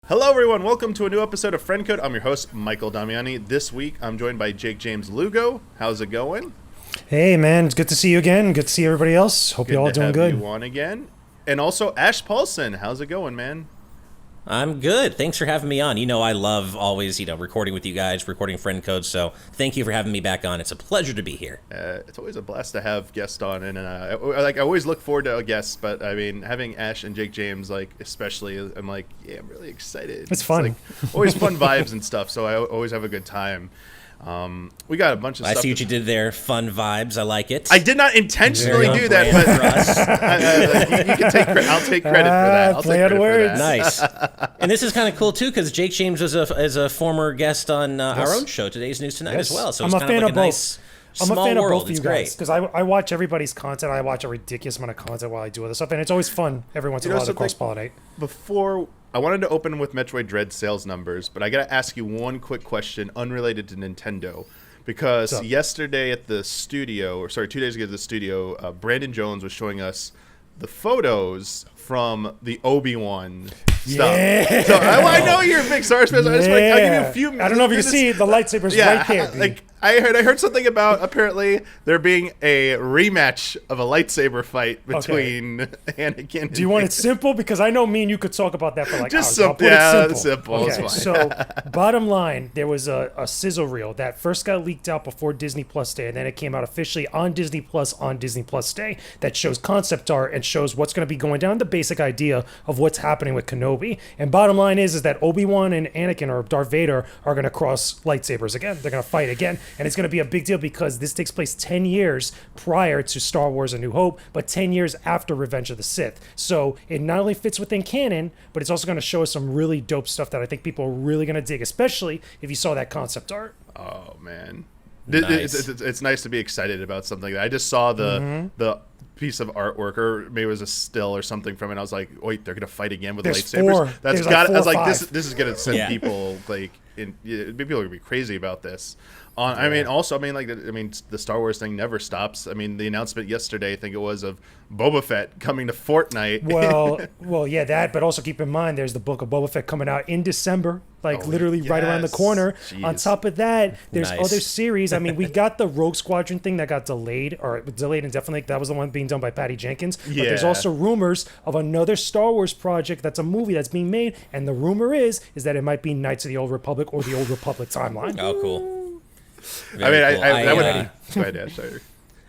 Hello everyone, welcome to a new episode of Friend Code. I'm your host, Michael Damiani. This week, I'm joined by Jakejames Lugo. How's it going? Hey man, it's good to see you again. Good to see everybody else. Hope you're all doing good. Good to have you on again. And also, Ash Paulsen. How's it going, man? I'm good. Thanks for having me on. You know, I love always, recording with you guys, recording Friend Code, so thank you for having me back on. It's a pleasure to be here. It's always a blast to have guests on, and I always look forward to a guest, but I mean, having Ash and Jakejames, especially, I'm I'm really excited. It's fun. Always fun vibes and stuff, so I always have a good time. We got a bunch of stuff. I see what you did there. Fun vibes. I like it. I did not intentionally do that, but you can take credit. I'll take credit for that. I'll play take on credit words. for that. Nice. And this is kind of cool, too, because Jakejames was a former guest on our own show, Today's News Tonight, as well. So I'm it's a kind fan of like of a both. nice I'm a small fan of world. both of It's you great. guys because I watch everybody's content. I watch a ridiculous amount of content while I do other stuff, and it's always fun every once in a while to cross-pollinate. Before, I wanted to open with Metroid Dread sales numbers, but I got to ask you one quick question unrelated to Nintendo. Because yesterday at the studio, 2 days ago at the studio, Brandon Jones was showing us the photos from the Obi-Wan stuff. Yeah. So I know you're a big Star Wars fan. So I'll give you a few minutes. I don't know if you can see the lightsabers right there. I heard something about apparently there being a rematch of a lightsaber fight between Anakin. Do you want it simple? Because I know me and you could talk about that for like just hours. simple. Yeah, simple. Okay, it's fine. So bottom line, there was a sizzle reel that first got leaked out before Disney Plus Day, and then it came out officially on Disney Plus Day that shows concept art and shows what's going to be going down, the basic idea of what's happening with Kenobi. And bottom line is that Obi-Wan and Anakin or Darth Vader are going to cross lightsabers again. They're going to fight again. And it's going to be a big deal because this takes place 10 years prior to Star Wars A New Hope, but 10 years after Revenge of the Sith. So it not only fits within canon, but it's also going to show us some really dope stuff that I think people are really going to dig, especially if you saw that concept art. Oh, man. Nice. It's nice to be excited about something. I just saw the piece of artwork, or maybe it was a still or something from it. I was like, wait, they're going to fight again with lightsabers? Four. That's There's got. four I was or like, five. this is going to send people people are going to be crazy about this. The Star Wars thing never stops. I mean, the announcement yesterday, I think it was, of Boba Fett coming to Fortnite. Well, yeah, that. But also keep in mind, there's the book of Boba Fett coming out in December, literally right around the corner. Jeez. On top of that, there's Nice. other series. I mean, we got the Rogue Squadron thing that got delayed, indefinitely. That was the one being done by Patty Jenkins. But there's also rumors of another Star Wars project that's a movie that's being made, and the rumor is that it might be Knights of the Old Republic or the Old Republic timeline. Oh, cool. I would. Go ahead, Ash, sorry.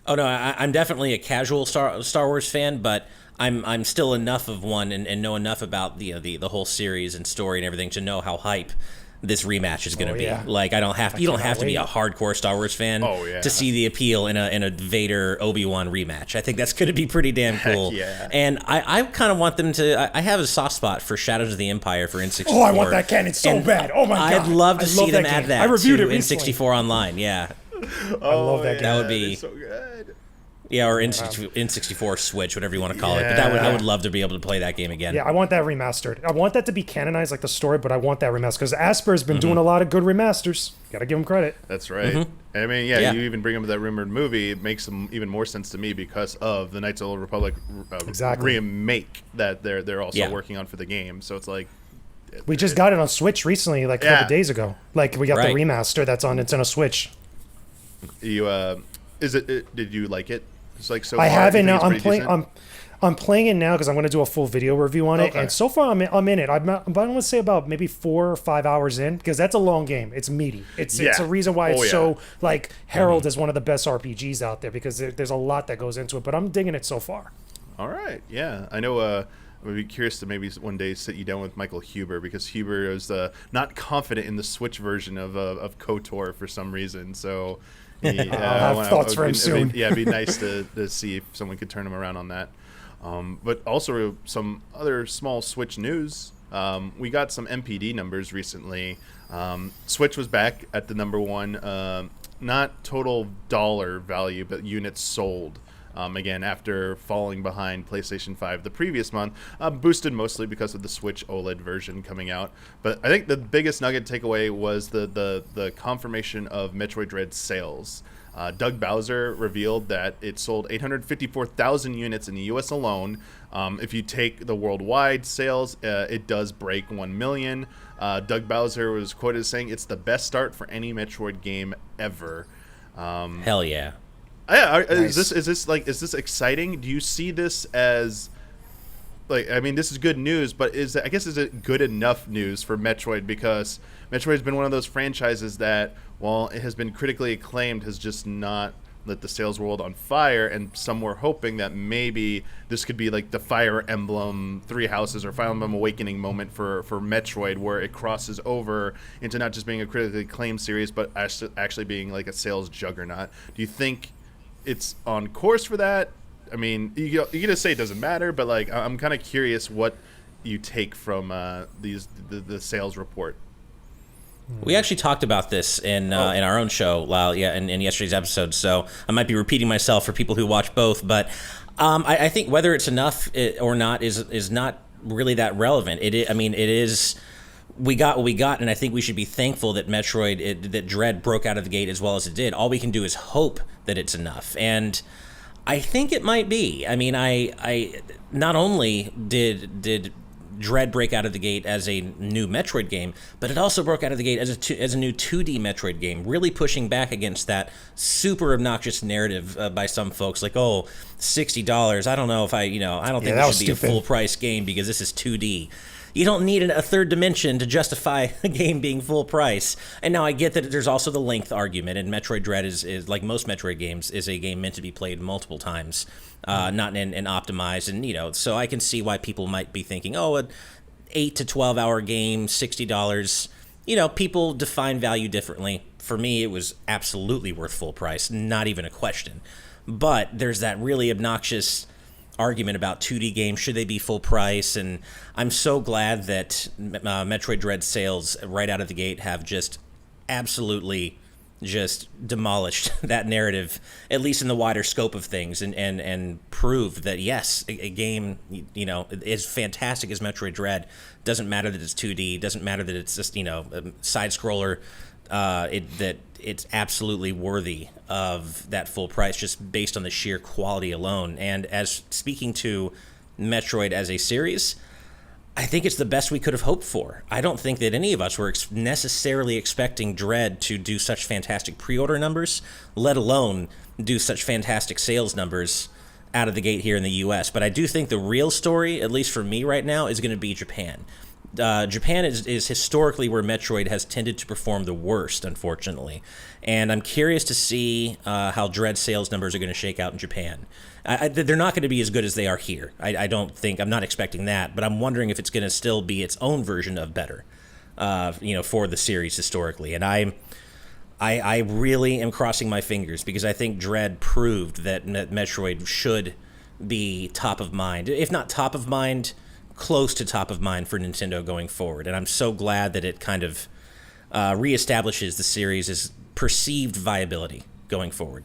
Oh no, I'm definitely a casual Star Wars fan, but I'm still enough of one and know enough about the whole series and story and everything to know how hype this rematch is going to be. Yeah. Like you don't have to be a hardcore Star Wars fan to see the appeal in a Vader Obi-Wan rematch. I think that's going to be pretty damn cool. Heck yeah. And I kind of want them to. I have a soft spot for Shadows of the Empire for N64. Oh, I want that canon so bad. Oh my god. I'd love to see them add game. that I reviewed to it recently. N64 Online. Yeah. I love that game. That would be so good. Yeah, or N64 Switch, whatever you want to call it. But I would love to be able to play that game again. Yeah, I want that remastered. I want that to be canonized, like the story, but I want that remastered because Asper's been doing a lot of good remasters. Got to give him credit. That's right. I mean, you even bring up that rumored movie. It makes some even more sense to me because of the Knights of the Old Republic remake that they're also working on for the game. So it's like we just got it on Switch recently, like a couple days ago. Like we got the remaster that's on Nintendo Switch. You did you like it? It's like so. I far, haven't. now. I'm playing it now because I'm going to do a full video review on it. And so far, I'm in it. I'm going to say about maybe 4 or 5 hours in because that's a long game. It's meaty. It's a reason why it's so heralded as one of the best RPGs out there because there's a lot that goes into it. But I'm digging it so far. All right. Yeah, I know. I would be curious to maybe one day sit you down with Michael Huber because Huber is not confident in the Switch version of KOTOR for some reason. So. I'll have thoughts for him soon. It'd be nice to see if someone could turn him around on that. But also some other small Switch news. We got some MPD numbers recently. Switch was back at the number one, not total dollar value, but units sold. Again, after falling behind PlayStation 5 the previous month, boosted mostly because of the Switch OLED version coming out. But I think the biggest nugget takeaway was the confirmation of Metroid Dread sales. Doug Bowser revealed that it sold 854,000 units in the U.S. alone. If you take the worldwide sales, it does break 1 million. Doug Bowser was quoted as saying, "It's the best start for any Metroid game ever." Hell yeah. Yeah, Nice. is this exciting? Do you see this as this is good news, but is it good enough news for Metroid? Because Metroid's been one of those franchises that, while it has been critically acclaimed, has just not lit the sales world on fire, and some were hoping that maybe this could be like the Fire Emblem Three Houses or Fire Emblem Awakening moment for Metroid, where it crosses over into not just being a critically acclaimed series, but actually being like a sales juggernaut. Do you think it's on course for that? I mean, you just say it doesn't matter, but like I'm kind of curious what you take from the sales report. We actually talked about this in our own show, in yesterday's episode. So I might be repeating myself for people who watch both, but I think whether it's enough or not is not really that relevant. It is. We got what we got, and I think we should be thankful that that Dread broke out of the gate as well as it did. All we can do is hope that it's enough, and I think it might be. I mean, I not only did Dread break out of the gate as a new Metroid game, but it also broke out of the gate as a new 2D Metroid game, really pushing back against that super obnoxious narrative by some folks, like, oh, $60. I don't know if I don't think this should be a full price game because this is 2D. You don't need a third dimension to justify a game being full price. And now I get that there's also the length argument, and Metroid Dread is like most Metroid games, is a game meant to be played multiple times, not in optimized. And, so I can see why people might be thinking, oh, an 8 to 12 hour game, $60. People define value differently. For me, it was absolutely worth full price, not even a question. But there's that really obnoxious argument about 2D games, should they be full price? And I'm so glad that Metroid Dread sales right out of the gate have just absolutely just demolished that narrative, at least in the wider scope of things, and proved that yes, a game as fantastic as Metroid Dread, doesn't matter that it's 2D, doesn't matter that it's just a side scroller, that it's absolutely worthy of that full price just based on the sheer quality alone. And as speaking to Metroid as a series, I think it's the best we could have hoped for. I don't think that any of us were necessarily expecting Dread to do such fantastic pre-order numbers, let alone do such fantastic sales numbers out of the gate here in the US. But I do think the real story, at least for me right now, is going to be Japan. Japan is historically where Metroid has tended to perform the worst, unfortunately. And I'm curious to see how Dread sales numbers are going to shake out in Japan. They're not going to be as good as they are here. I'm not expecting that, but I'm wondering if it's going to still be its own version of better, for the series historically. And I really am crossing my fingers because I think Dread proved that Metroid should be top of mind. If not top of mind, close to top of mind for Nintendo going forward. And I'm so glad that it kind of reestablishes the series' perceived viability going forward.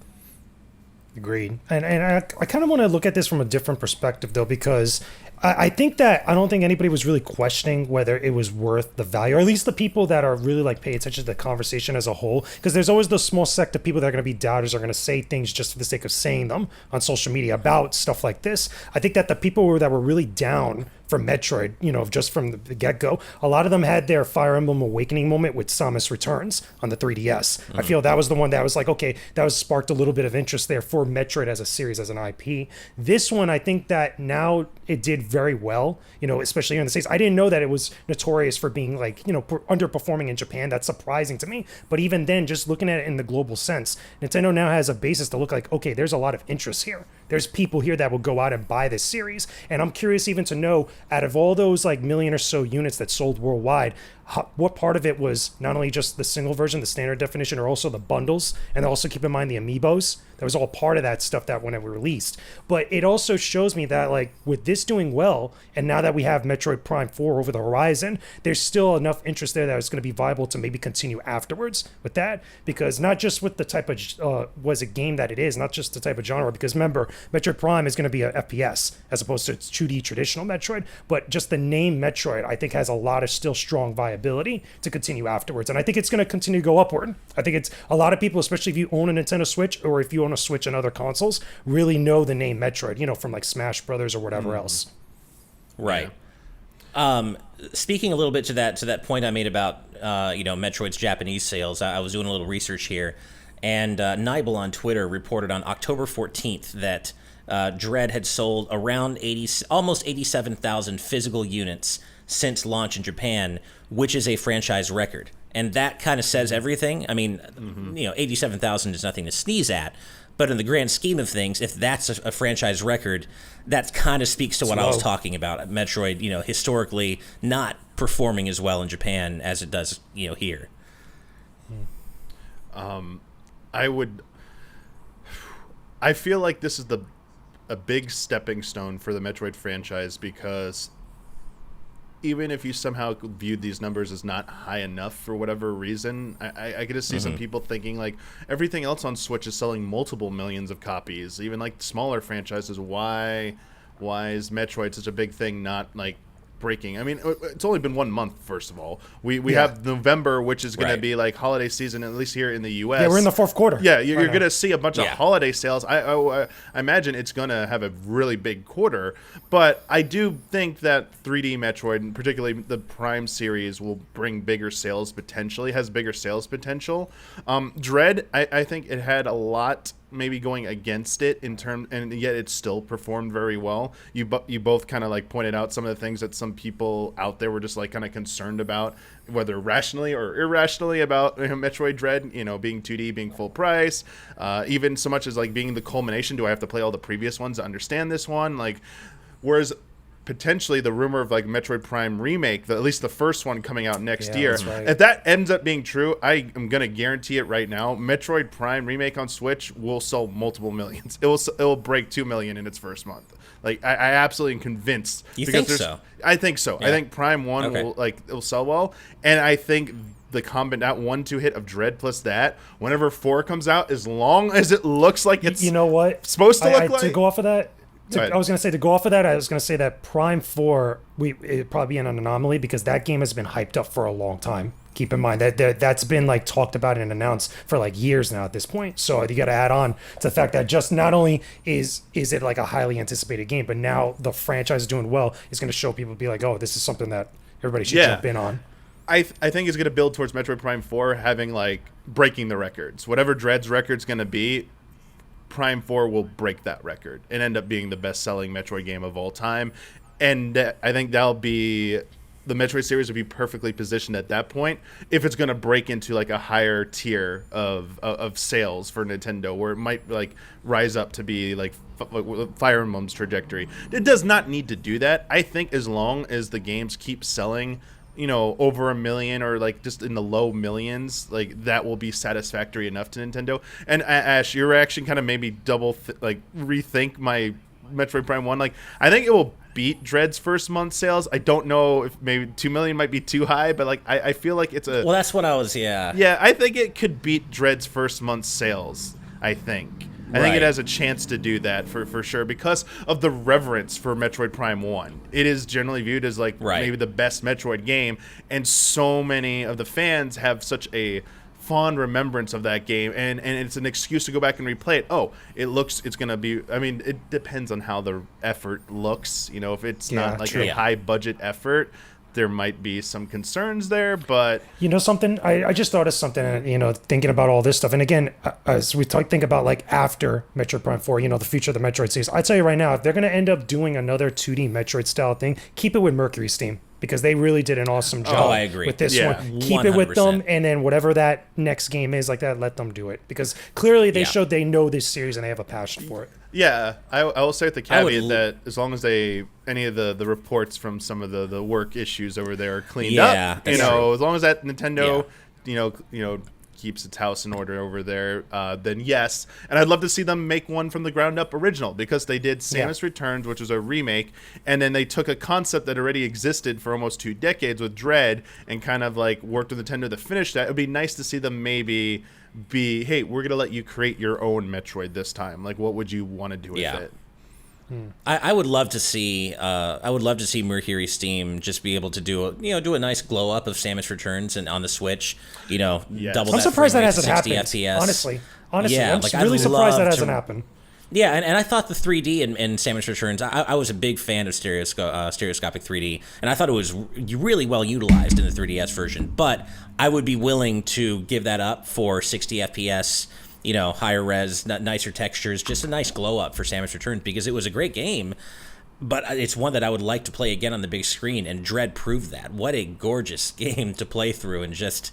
Agreed. And I kind of want to look at this from a different perspective, though, because I think that I don't think anybody was really questioning whether it was worth the value, or at least the people that are really like pay attention to the conversation as a whole, because there's always those small sect of people that are going to be doubters, are going to say things just for the sake of saying them on social media about stuff like this. I think that the people that were really down for Metroid, just from the get-go, a lot of them had their Fire Emblem Awakening moment with Samus Returns on the 3DS. I feel that was the one that was like, okay, that was sparked a little bit of interest there for Metroid as a series, as an IP. This one, I think that now it did very well, especially here in the States. I didn't know that it was notorious for being like, underperforming in Japan. That's surprising to me. But even then, just looking at it in the global sense, Nintendo now has a basis to look like, okay, there's a lot of interest here. There's people here that will go out and buy this series. And I'm curious even to know, out of all those like million or so units that sold worldwide, what part of it was not only just the single version, the standard definition, or also the bundles, and also keep in mind the amiibos. That was all part of that stuff that when it was released. But it also shows me that like with this doing well, and now that we have Metroid Prime 4 over the horizon, there's still enough interest there that it's going to be viable to maybe continue afterwards with that. Because not just with the type of game that it is, not just the type of genre, because remember, Metroid Prime is going to be a FPS as opposed to 2D traditional Metroid. But just the name Metroid, I think, has a lot of still strong viability to continue afterwards. And I think it's going to continue to go upward. I think it's a lot of people, especially if you own a Nintendo Switch or if you own a Switch and other consoles, really know the name Metroid, you know, from like Smash Brothers or whatever else. Right. Speaking a little bit to that point I made about Metroid's Japanese sales, I was doing a little research here, and Nibel on Twitter reported on October 14th that Dread had sold around almost 87,000 physical units since launch in Japan, which is a franchise record. And that kind of says everything. I mean, 87,000 is nothing to sneeze at. But in the grand scheme of things, if that's a franchise record, that kind of speaks to what I was talking about. Metroid, historically not performing as well in Japan as it does, here. I feel like this is a big stepping stone for the Metroid franchise, because even if you somehow viewed these numbers as not high enough for whatever reason, I get to see some people thinking like everything else on Switch is selling multiple millions of copies. Even like smaller franchises, why is Metroid such a big thing not like breaking? I mean, it's only been 1 month, first of all. We have November, which is going to be like holiday season, at least here in the U.S. Yeah, we're in the fourth quarter. Yeah, you're going to see a bunch of holiday sales. I imagine it's going to have a really big quarter, but I do think that 3D Metroid, and particularly the Prime series, will bring bigger sales potentially, has bigger sales potential. Dread, I think it had a lot maybe going against it and yet it still performed very well. You both kind of like pointed out some of the things that some people out there were just like kind of concerned about, whether rationally or irrationally, about Metroid Dread, being 2D, being full price, even so much as like being the culmination. Do I have to play all the previous ones to understand this one? Like, whereas potentially the rumor of like Metroid Prime remake, at least the first one coming out next year, right. if that ends up being true, I am gonna guarantee it right now. Metroid Prime remake on Switch will sell multiple millions. It will break 2 million in its first month. Like I absolutely am convinced. You think so? I think so. Yeah. I think Prime 1 will sell well, and I think the that 1-2 hit of Dread plus that, whenever 4 comes out, as long as it looks like it's supposed to look like. To go off of that. I was going to say, to go off of that, I was going to say that Prime 4, it'd probably be an anomaly because that game has been hyped up for a long time. Keep in mind that's been like talked about and announced for like years now at this point. So you got to add on to the fact that just not only is it like a highly anticipated game, but now the franchise is doing well, is going to show people, be like, oh, this is something that everybody should jump in on. I think it's going to build towards Metroid Prime 4 having like breaking the records. Whatever Dread's record's going to be, Prime 4 will break that record and end up being the best-selling Metroid game of all time. And I think that'll be... the Metroid series will be perfectly positioned at that point if it's going to break into like a higher tier of sales for Nintendo, where it might like rise up to be like Fire Emblem's trajectory. It does not need to do that. I think as long as the games keep selling over 1 million or like just in the low millions, like that will be satisfactory enough to Nintendo. And Ash, your reaction kind of made me rethink my Metroid Prime 1. Like, I think it will beat Dread's first month sales. I don't know if maybe 2 million might be too high, but like I feel like it's a... Well, that's what I was, Yeah, I think it could beat Dread's first month sales, I think. I think it has a chance to do that for sure because of the reverence for Metroid Prime 1. It is generally viewed as like maybe the best Metroid game, and so many of the fans have such a fond remembrance of that game, and it's an excuse to go back and replay it. Oh, it's going to be... I mean, it depends on how the effort looks. If it's not like a high-budget effort, there might be some concerns there, but... something, I just thought of something, thinking about all this stuff. And again, as we think about like after Metroid Prime 4, the future of the Metroid series, I tell you right now, if they're going to end up doing another 2D Metroid style thing, keep it with Mercury Steam. Because they really did an awesome job with this one. Keep it with them, and then whatever that next game is like that, let them do it. Because clearly they showed they know this series and they have a passion for it. Yeah, I will say with the caveat that as long as any of the reports from some of the work issues over there are cleaned up, as long as that Nintendo, keeps its house in order over there, then yes. And I'd love to see them make one from the ground up original, because they did Samus Returns, which was a remake, and then they took a concept that already existed for almost 2 decades with Dread and kind of like worked with Nintendo to finish that. It would be nice to see them maybe be, hey, we're gonna let you create your own Metroid this time. Like, what would you want to do with it? I would love to see Mercury Steam just be able to do a nice glow up of Samus Returns and on the Switch, double. I'm surprised that hasn't happened. 60 FPS. Honestly, yeah, I'm really surprised that hasn't happened. Yeah, and I thought the 3D in Samus Returns, I was a big fan of stereoscopic 3D, and I thought it was really well utilized in the 3DS version. But I would be willing to give that up for 60 FPS. Higher res, nicer textures, just a nice glow up for Samus Returns, because it was a great game, but it's one that I would like to play again on the big screen, and Dread proved that. What a gorgeous game to play through and just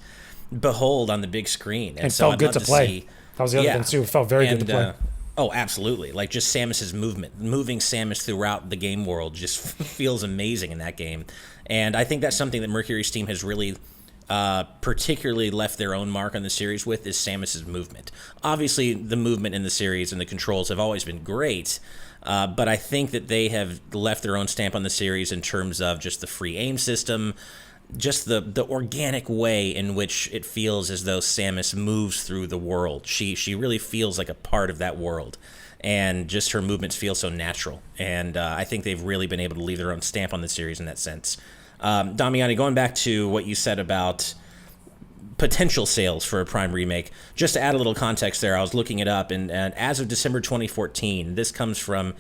behold on the big screen. And so felt good to play. That was the other thing, too. It felt very good to play. Oh, absolutely. Like, just Samus's moving Samus throughout the game world just feels amazing in that game. And I think that's something that Mercury Steam has really particularly left their own mark on the series with, is Samus's movement. Obviously, the movement in the series and the controls have always been great, but I think that they have left their own stamp on the series in terms of just the free aim system, just the organic way in which it feels as though Samus moves through the world. She really feels like a part of that world, and just her movements feel so natural. And I think they've really been able to leave their own stamp on the series in that sense. Damiani, going back to what you said about potential sales for a Prime remake, just to add a little context there, I was looking it up, and as of December 2014, this comes from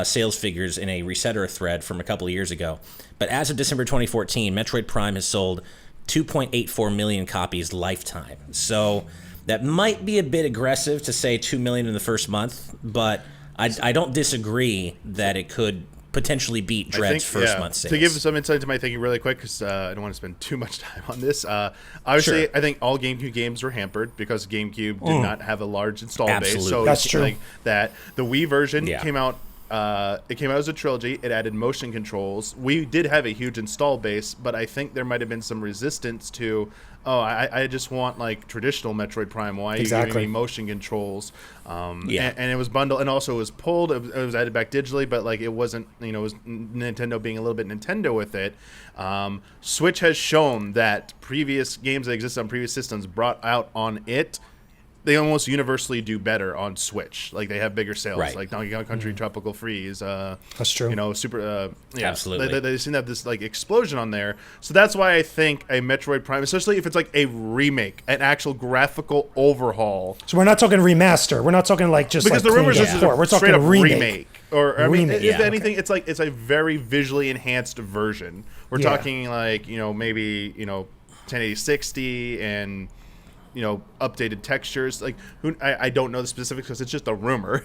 sales figures in a Resetter thread from a couple of years ago, but as of December 2014, Metroid Prime has sold 2.84 million copies lifetime. So that might be a bit aggressive to say 2 million in the first month, but I don't disagree that it could potentially beat Dread's first month sales. To give some insight to my thinking really quick, because I don't want to spend too much time on this. Obviously, sure. I think all GameCube games were hampered because GameCube did not have a large install base. So that's true. Like that, the Wii version came out. It came out as a trilogy. It added motion controls. We did have a huge install base, but I think there might have been some resistance to, I just want like traditional Metroid Prime. Why are you giving me motion controls? And it was bundled, and also it was pulled. It was added back digitally, but like it wasn't, it was Nintendo being a little bit Nintendo with it. Switch has shown that previous games that existed on previous systems brought out on it, they almost universally do better on Switch. Like they have bigger sales, like Donkey Kong Country, Tropical Freeze. That's true. Super. Absolutely. They seem to have this like explosion on there. So that's why I think a Metroid Prime, especially if it's like a remake, an actual graphical overhaul. So we're not talking remaster. We're not talking like just because like the rumors is we're talking a remake. Or I mean, if anything, okay. it's a very visually enhanced version. We're talking like maybe 1080 60 and updated textures. Like I don't know the specifics because it's just a rumor.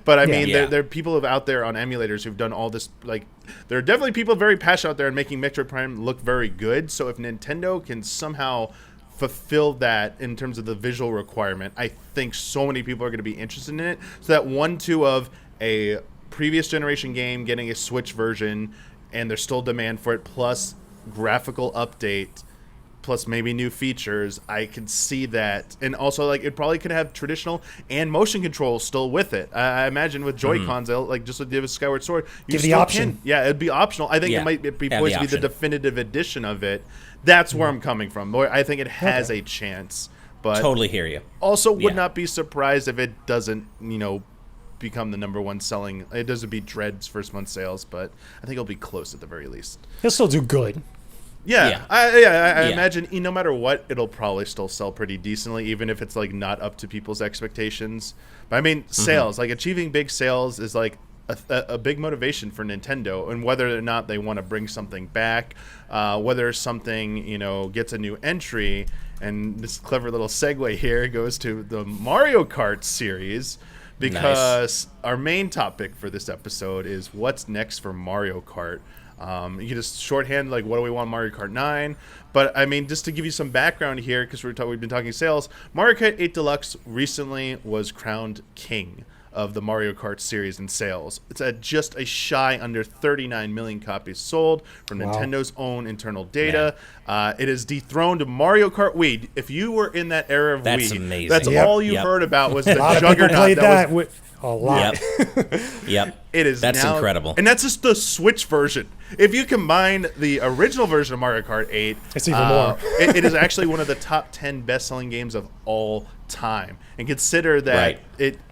But I mean, there are people out there on emulators who've done all this. Like, there are definitely people very passionate out there in making Metroid Prime look very good. So if Nintendo can somehow fulfill that in terms of the visual requirement, I think so many people are going to be interested in it. So that 1-2 of a previous generation game getting a Switch version, and there's still demand for it, plus graphical update, plus maybe new features, I can see that. And also, like, it probably could have traditional and motion controls still with it. I imagine with Joy-Cons, they'll, like, just like give a Skyward Sword. Give the option. It'd be optional. I think it might be poised to be the definitive edition of it. That's where I'm coming from. I think it has a chance. But totally hear you. Also would not be surprised if it doesn't, become the number one selling. It doesn't beat Dread's first month sales, but I think it'll be close at the very least. He'll still do good. I imagine no matter what, it'll probably still sell pretty decently, even if it's like not up to people's expectations. But I mean, sales, like achieving big sales is like a big motivation for Nintendo, and whether or not they want to bring something back, whether something gets a new entry. And this clever little segue here goes to the Mario Kart series, because our main topic for this episode is what's next for Mario Kart. You can just shorthand, like, what do we want Mario Kart 9? But, I mean, just to give you some background here, because we've been talking sales, Mario Kart 8 Deluxe recently was crowned king of the Mario Kart series in sales. It's at just a shy under 39 million copies sold from Nintendo's own internal data. It has dethroned Mario Kart Wii. If you were in that era of Wii, amazing. that's all you heard about was the A lot of juggernaut people played that. A lot. Yep. It is. That's now incredible. And that's just the Switch version. If you combine the original version of Mario Kart 8, it's even more. It is actually one of the top 10 best-selling games of all time. And consider that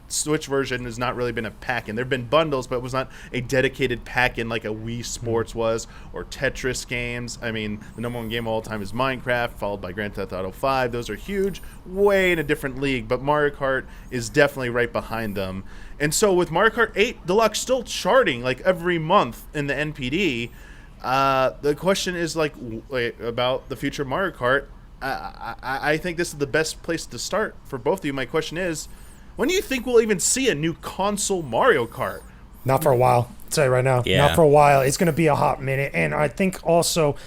Switch version has not really been a pack-in. There have been bundles, but it was not a dedicated pack-in like a Wii Sports was, or Tetris games. I mean, the number one game of all time is Minecraft, followed by Grand Theft Auto 5. Those are huge, way in a different league, but Mario Kart is definitely right behind them. And so with Mario Kart 8 Deluxe still charting like every month in the NPD, the question is like about the future of Mario Kart. I think this is the best place to start for both of you. My question is, when do you think we'll even see a new console Mario Kart? Not for a while. I'll tell you right now. Yeah. Not for a while. It's going to be a hot minute. And I think also,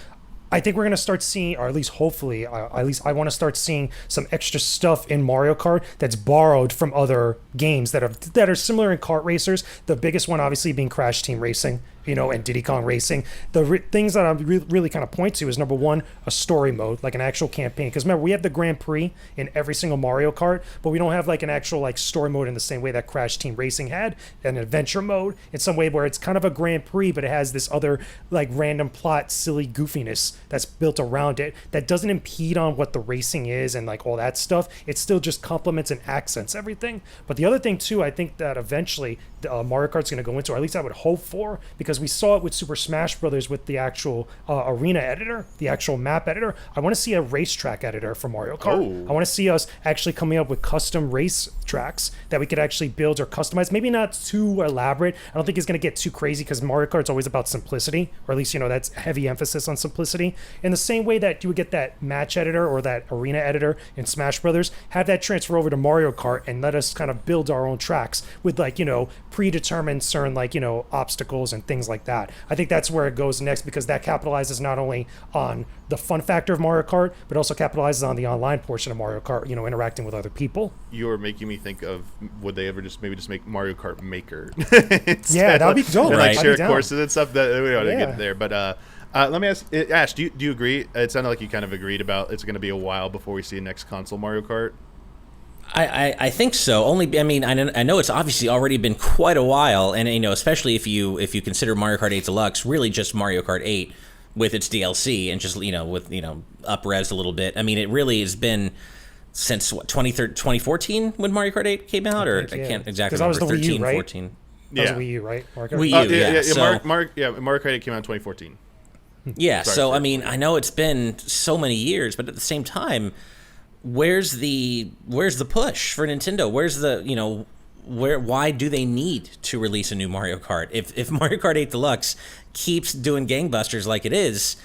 I think we're going to start seeing, or at least hopefully, at least I want to start seeing some extra stuff in Mario Kart that's borrowed from other games that are similar in kart racers. The biggest one obviously being Crash Team Racing, and Diddy Kong Racing. The things that I really kind of point to is, number one, a story mode, like an actual campaign. Because remember, we have the Grand Prix in every single Mario Kart, but we don't have like an actual like story mode in the same way that Crash Team Racing had, an adventure mode in some way where it's kind of a Grand Prix, but it has this other like random plot, silly goofiness that's built around it that doesn't impede on what the racing is and like all that stuff. It still just complements and accents everything. But the other thing too, I think that eventually Mario Kart's going to go into, or at least I would hope for, because we saw it with Super Smash Brothers with the actual arena editor, the actual map editor. I want to see a racetrack editor for Mario Kart. I want to see us actually coming up with custom race tracks that we could actually build or customize. Maybe not too elaborate. I don't think it's going to get too crazy because Mario Kart's always about simplicity, or at least, that's heavy emphasis on simplicity. In the same way that you would get that match editor or that arena editor in Smash Brothers, have that transfer over to Mario Kart and let us kind of build our own tracks with like, predetermined certain like, obstacles and things like that. I think that's where it goes next, because that capitalizes not only on the fun factor of Mario Kart, but also capitalizes on the online portion of Mario Kart, interacting with other people. You're making me think of, would they ever just make Mario Kart Maker? Yeah, that would be dope. And like I'd share be down. courses and stuff that we ought to get there. But let me ask, Ash, do you agree? It sounded like you kind of agreed about it's going to be a while before we see a next console Mario Kart. I think so. Only, I mean, I know it's obviously already been quite a while, and especially if you consider Mario Kart 8 Deluxe really just Mario Kart 8 with its DLC and just with up-res a little bit. I mean, it really has been since 2014 when Mario Kart 8 came out, or I can't exactly remember. 13, 14. That was Wii U, right? Mario Kart? Wii U, Mario Kart 8 came out in 2014. Yeah, so I mean, I know it's been so many years, but at the same time, where's the push for Nintendo? Where's the why do they need to release a new Mario Kart? If Mario Kart 8 Deluxe keeps doing gangbusters like it is,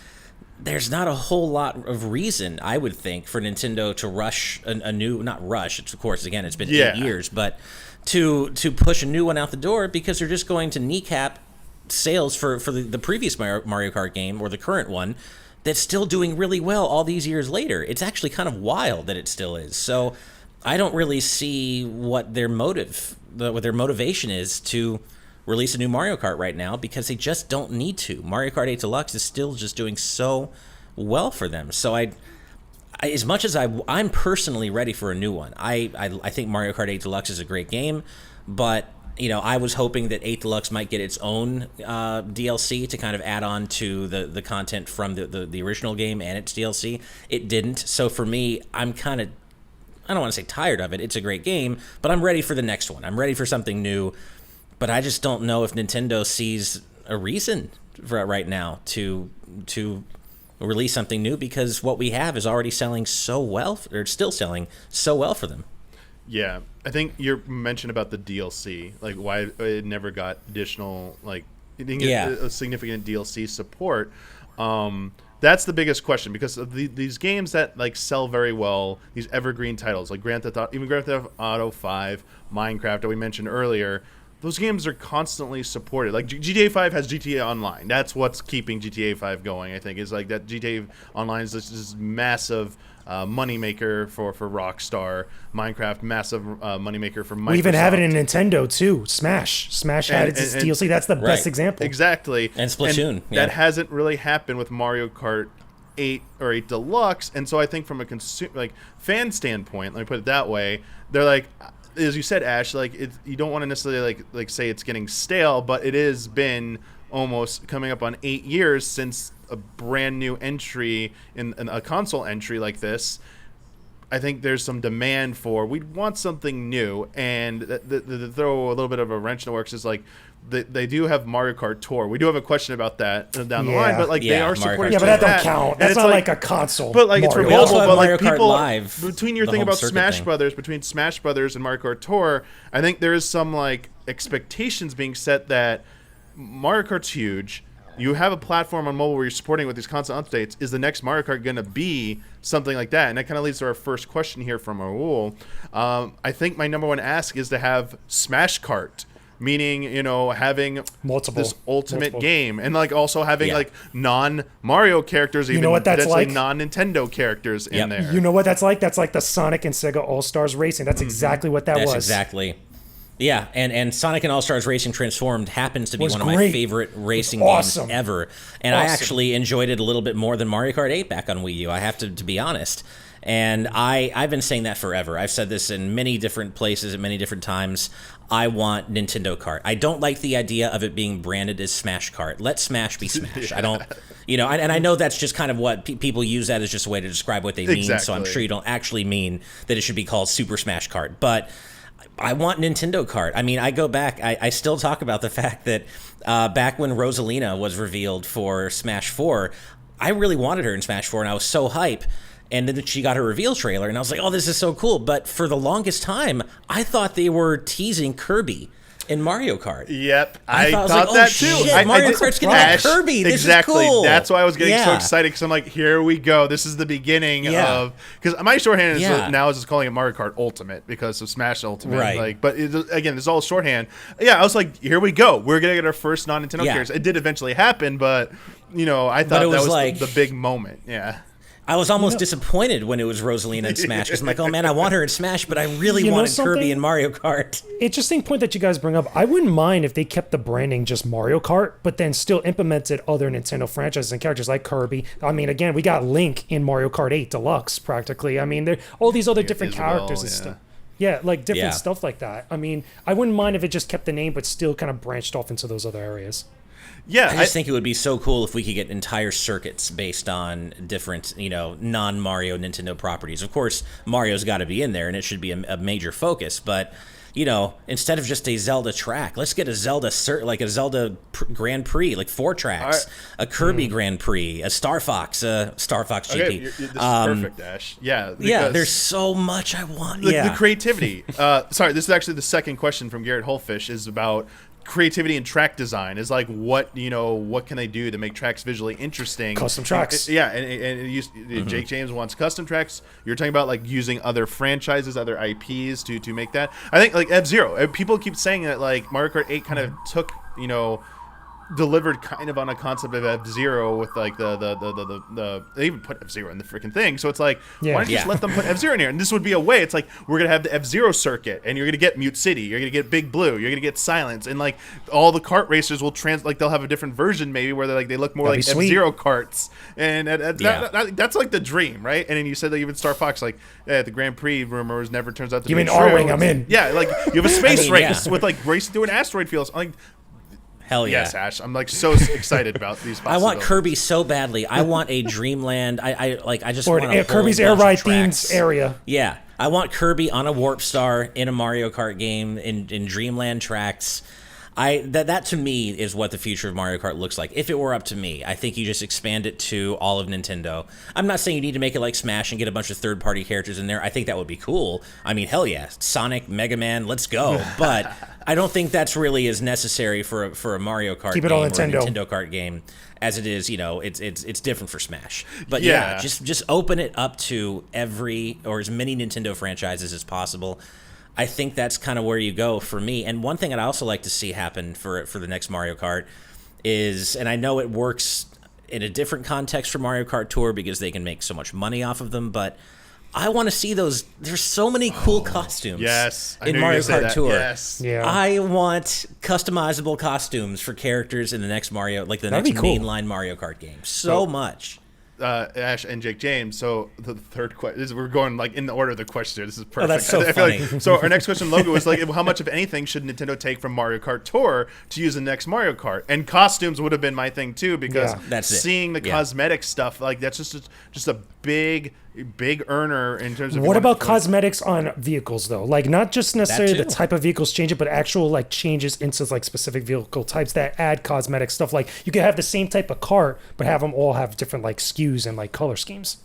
there's not a whole lot of reason, I would think, for Nintendo to rush a new, not rush, it's, of course, again, it's been 8 years, but to push a new one out the door, because they're just going to kneecap sales for the previous Mario Kart game, or the current one, that's still doing really well all these years later. It's actually kind of wild that it still is. So I don't really see what their motivation is to release a new Mario Kart right now, because they just don't need to. Mario Kart 8 Deluxe is still just doing so well for them. So I as much as I'm personally ready for a new one. I think Mario Kart 8 Deluxe is a great game, but I was hoping that 8 Deluxe might get its own DLC to kind of add on to the content from the original game and its DLC. It didn't. So for me, I'm kind of, I don't want to say tired of it. It's a great game, but I'm ready for the next one. I'm ready for something new, but I just don't know if Nintendo sees a reason for right now to release something new, because what we have is already selling so well, or still selling so well for them. Yeah, I think you mentioned about the DLC, like why it never got additional, like it didn't get a significant DLC support. That's the biggest question, because of these games that like sell very well, these evergreen titles like Grand Theft Auto 5, Minecraft that we mentioned earlier. Those games are constantly supported. Like GTA 5 has GTA Online. That's what's keeping GTA 5 going, I think, is like that GTA Online is this massive moneymaker for Rockstar. Minecraft, massive moneymaker for Microsoft. We even have it in Nintendo too. Smash had its DLC. That's the best example. Exactly. And Splatoon. That hasn't really happened with Mario Kart 8 or 8 Deluxe. And so I think from a fan standpoint, let me put it that way, they're like, as you said, Ash, like you don't want to necessarily like say it's getting stale, but it has been almost coming up on 8 years since a brand new entry in a console entry like this. I think there's some demand for, we'd want something new, and to throw a little bit of a wrench in the works is like they do have Mario Kart Tour. We do have a question about that down the line, but like they are supporting. Yeah, but that don't count. That's not like a console. But like it's for Mario mobile. But Mario like Kart people Live, between your the thing home about circuit Smash thing. Brothers, between Smash Brothers and Mario Kart Tour, I think there is some like expectations being set that Mario Kart's huge. You have a platform on mobile where you're supporting with these constant updates. Is the next Mario Kart going to be something like that? And that kind of leads to our first question here from Raul. I think my number one ask is to have Smash Kart, meaning, you know, having this ultimate game, and like also having like non-Mario characters, even what that's like? non-Nintendo characters in there. You know what that's like? That's like the Sonic and Sega All-Stars Racing. That's exactly what that was. That's exactly. Yeah, and Sonic and All-Stars Racing Transformed happens to be one of my favorite racing games ever. And I actually enjoyed it a little bit more than Mario Kart 8 back on Wii U, I have to be honest. And I've been saying that forever. I've said this in many different places at many different times. I want Nintendo Kart. I don't like the idea of it being branded as Smash Kart. Let Smash be Smash. I don't, you know, and I know that's just kind of what people use that as just a way to describe what they mean. So I'm sure you don't actually mean that it should be called Super Smash Kart. But I want Nintendo Kart. I mean, I go back, I still talk about the fact that back when Rosalina was revealed for Smash 4, I really wanted her in Smash 4, and I was so hype. And then she got her reveal trailer, and I was like, oh, this is so cool. But for the longest time, I thought they were teasing Kirby in Mario Kart. Yep, I thought like, that too. Shit, Mario Kart's gonna have Kirby. This is cool. That's why I was getting so excited, because I'm like, here we go. This is the beginning of, because my shorthand is now is just calling it Mario Kart Ultimate because of Smash Ultimate. Right. Like, but again, it's all shorthand. Yeah, I was like, here we go. We're gonna get our first non-Nintendo characters. It did eventually happen, but you know, I thought that was like the big moment. Yeah. I was almost disappointed when it was Rosalina in Smash, because I'm like, oh man, I want her in Smash, but I really wanted Kirby in Mario Kart. Interesting point that you guys bring up. I wouldn't mind if they kept the branding just Mario Kart, but then still implemented other Nintendo franchises and characters like Kirby. I mean, again, we got Link in Mario Kart 8 Deluxe, practically. I mean, all these other different characters and stuff. Yeah, like different stuff like that. I mean, I wouldn't mind if it just kept the name, but still kind of branched off into those other areas. Yeah, I just think it would be so cool if we could get entire circuits based on different, you know, non-Mario Nintendo properties. Of course, Mario's got to be in there, and it should be a major focus. But, you know, instead of just a Zelda track, let's get a Zelda Grand Prix, like 4 tracks, a Kirby Grand Prix, a Star Fox GP. Okay, this is perfect, Ash. Yeah, there's so much I want. The creativity. Sorry, this is actually the second question from Garrett Holfish is about creativity and track design. Is like, what can they do to make tracks visually interesting? Custom tracks. And Jakejames wants custom tracks. You're talking about like using other franchises, other IPs to make that. I think like F-Zero. People keep saying that like Mario Kart 8 kind of took, delivered kind of on a concept of F-Zero with like the they even put F-Zero in the freaking thing. So it's like, why don't you just let them put F-Zero in here? And this would be a way. It's like, we're going to have the F-Zero circuit, and you're going to get Mute City, you're going to get Big Blue, you're going to get Silence, and like all the kart racers will they'll have a different version maybe where they look more like F-Zero karts. And that's like the dream, right? And then you said that even Star Fox, like the Grand Prix rumors never turns out to be true. You mean R-Wing, I'm in. Yeah, like you have a space race with like racing through an asteroid field. I'm like, hell yeah. Yes, Ash. I'm like so excited about these possibilities. I want Kirby so badly. I want a Dreamland. I just want a Kirby's Air Ride themed area. Yeah. I want Kirby on a Warp Star in a Mario Kart game in Dreamland tracks. That to me is what the future of Mario Kart looks like. If it were up to me, I think you just expand it to all of Nintendo. I'm not saying you need to make it like Smash and get a bunch of third-party characters in there. I think that would be cool. I mean, hell yeah, Sonic, Mega Man, let's go. But I don't think that's really as necessary for a Mario Kart game or a Nintendo Kart game as it is. It's different for Smash. But yeah, just open it up to every or as many Nintendo franchises as possible. I think that's kind of where you go for me. And one thing I'd also like to see happen for the next Mario Kart is, and I know it works in a different context for Mario Kart Tour because they can make so much money off of them, but I want to see those. There's so many cool costumes in Mario Kart Tour. Yes. Yeah. I want customizable costumes for characters in the next Mario, like the next mainline Mario Kart game. So much. Ash and Jakejames. So the third question, we're going like in the order of the questions here. This is perfect. that's so I feel funny. like, so our next question, Logo, is like, how much of anything should Nintendo take from Mario Kart Tour to use in the next Mario Kart? And costumes would have been my thing too, because That's it. seeing the cosmetic stuff, like that's just a big earner in terms of. What about cosmetics on vehicles though? Like not just necessarily the too. type of vehicles changing, but actual like changes into like specific vehicle types that add cosmetic stuff. Like you could have the same type of cart, but have them all have different like SKUs and like color schemes.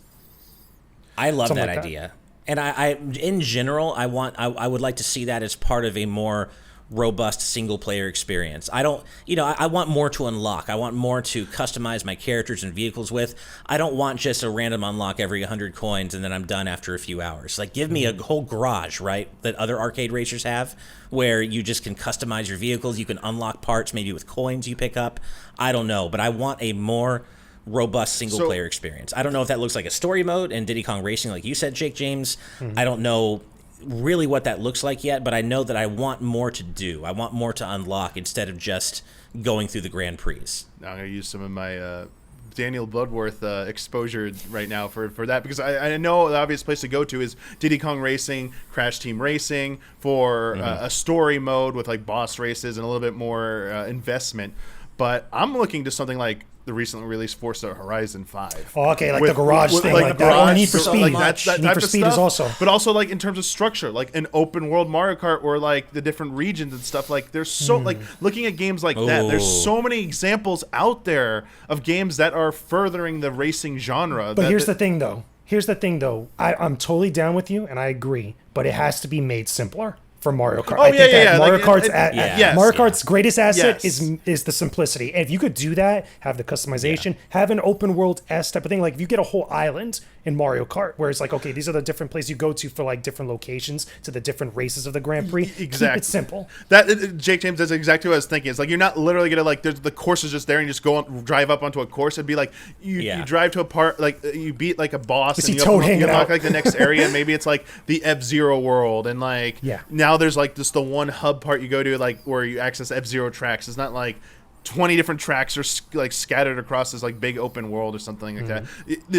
I love Something that like that. idea. And I in general, I would like to see that as part of a more robust single player experience. I don't, I want more to unlock. I want more to customize my characters and vehicles with. I don't want just a random unlock every 100 coins and then I'm done after a few hours. Like give me a whole garage, right, that other arcade racers have, where you just can customize your vehicles. You can unlock parts maybe with coins you pick up. I don't know, but I want a more robust single player experience. I don't know if that looks like a story mode and Diddy Kong Racing, like you said, Jakejames. I don't know really what that looks like yet, but I know that I want more to do. I want more to unlock instead of just going through the Grand Prix. Now I'm going to use some of my Daniel Bloodworth exposure right now for that, because I know the obvious place to go to is Diddy Kong Racing, Crash Team Racing for a story mode with like boss races and a little bit more investment. But I'm looking to something like the recently released Forza Horizon 5. Oh, okay, like the garage thing, like that. garage, Need for so, Speed. like that Need type for of Speed stuff. is also. But also like in terms of structure, like an open world Mario Kart or like the different regions and stuff. Like there's so like looking at games like that, there's so many examples out there of games that are furthering the racing genre. But here's the thing though. I'm totally down with you and I agree, but it has to be made simpler for Mario Kart. I think that Mario Kart's Mario Kart's greatest asset is the simplicity. And if you could do that, have the customization, have an open world S type of thing. Like if you get a whole island in Mario Kart where it's like, okay, these are the different places you go to for like different locations to the different races of the Grand Prix. Exactly. Keep it simple. That Jakejames, that's exactly what I was thinking. It's like you're not literally gonna like the course is just there and you just go on, drive up onto a course. It'd be like you drive to a part, like you beat like a boss and you unlock like the next area. Maybe it's like the F-Zero world and like now there's like just the one hub part you go to like where you access F-Zero tracks. It's not like 20 different tracks are like scattered across this like big open world or something like that.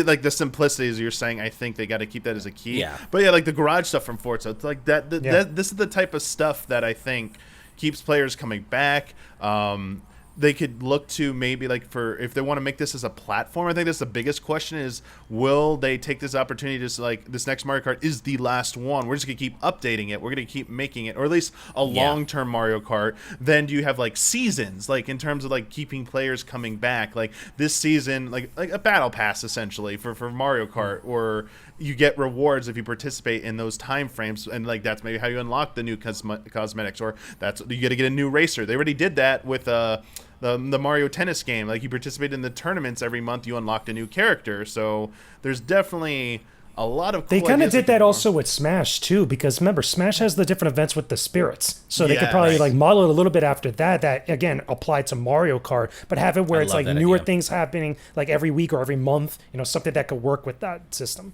Like the simplicity, as you're saying, I think they got to keep that as a key. But like the garage stuff from Forza, it's like that this is the type of stuff that I think keeps players coming back. They could look to maybe like for if they want to make this as a platform. I think that's the biggest question is, will they take this opportunity to like this next Mario Kart is the last one. We're just going to keep updating it. We're going to keep making it, or at least a long-term Mario Kart. Then do you have like seasons, like in terms of like keeping players coming back, like this season, like a battle pass essentially for Mario Kart, or you get rewards if you participate in those time frames, and like that's maybe how you unlock the new cosmetics, or that's you get a new racer. They already did that with the Mario Tennis game. Like you participate in the tournaments every month, you unlocked a new character. So there's definitely a lot of cool they kind of ideas did that also with Smash too, because remember Smash has the different events with the spirits, so they could probably like model it a little bit after that again applied to Mario Kart, but have it where it's like newer things happening like every week or every month, something that could work with that system.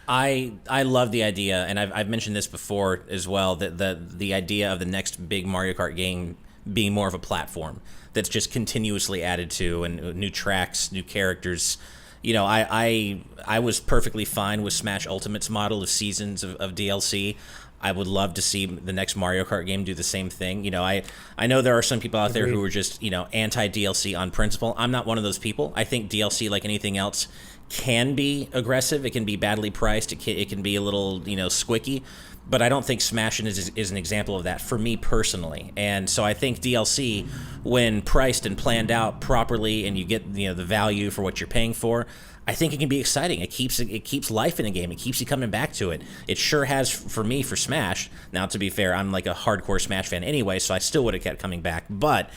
I love the idea, and I've mentioned this before as well, that the idea of the next big Mario Kart game being more of a platform that's just continuously added to, and new tracks, new characters. I was perfectly fine with Smash Ultimate's model of seasons of DLC. I would love to see the next Mario Kart game do the same thing. I know there are some people out there who are just, anti-DLC on principle. I'm not one of those people. I think DLC, like anything else, can be aggressive. It can be badly priced. It can be a little, squicky. But I don't think Smash is an example of that for me personally. And so I think DLC, when priced and planned out properly, and you get the value for what you're paying for, I think it can be exciting. It keeps life in a game. It keeps you coming back to it. It sure has for me for Smash. Now, to be fair, I'm like a hardcore Smash fan anyway, so I still would have kept coming back. But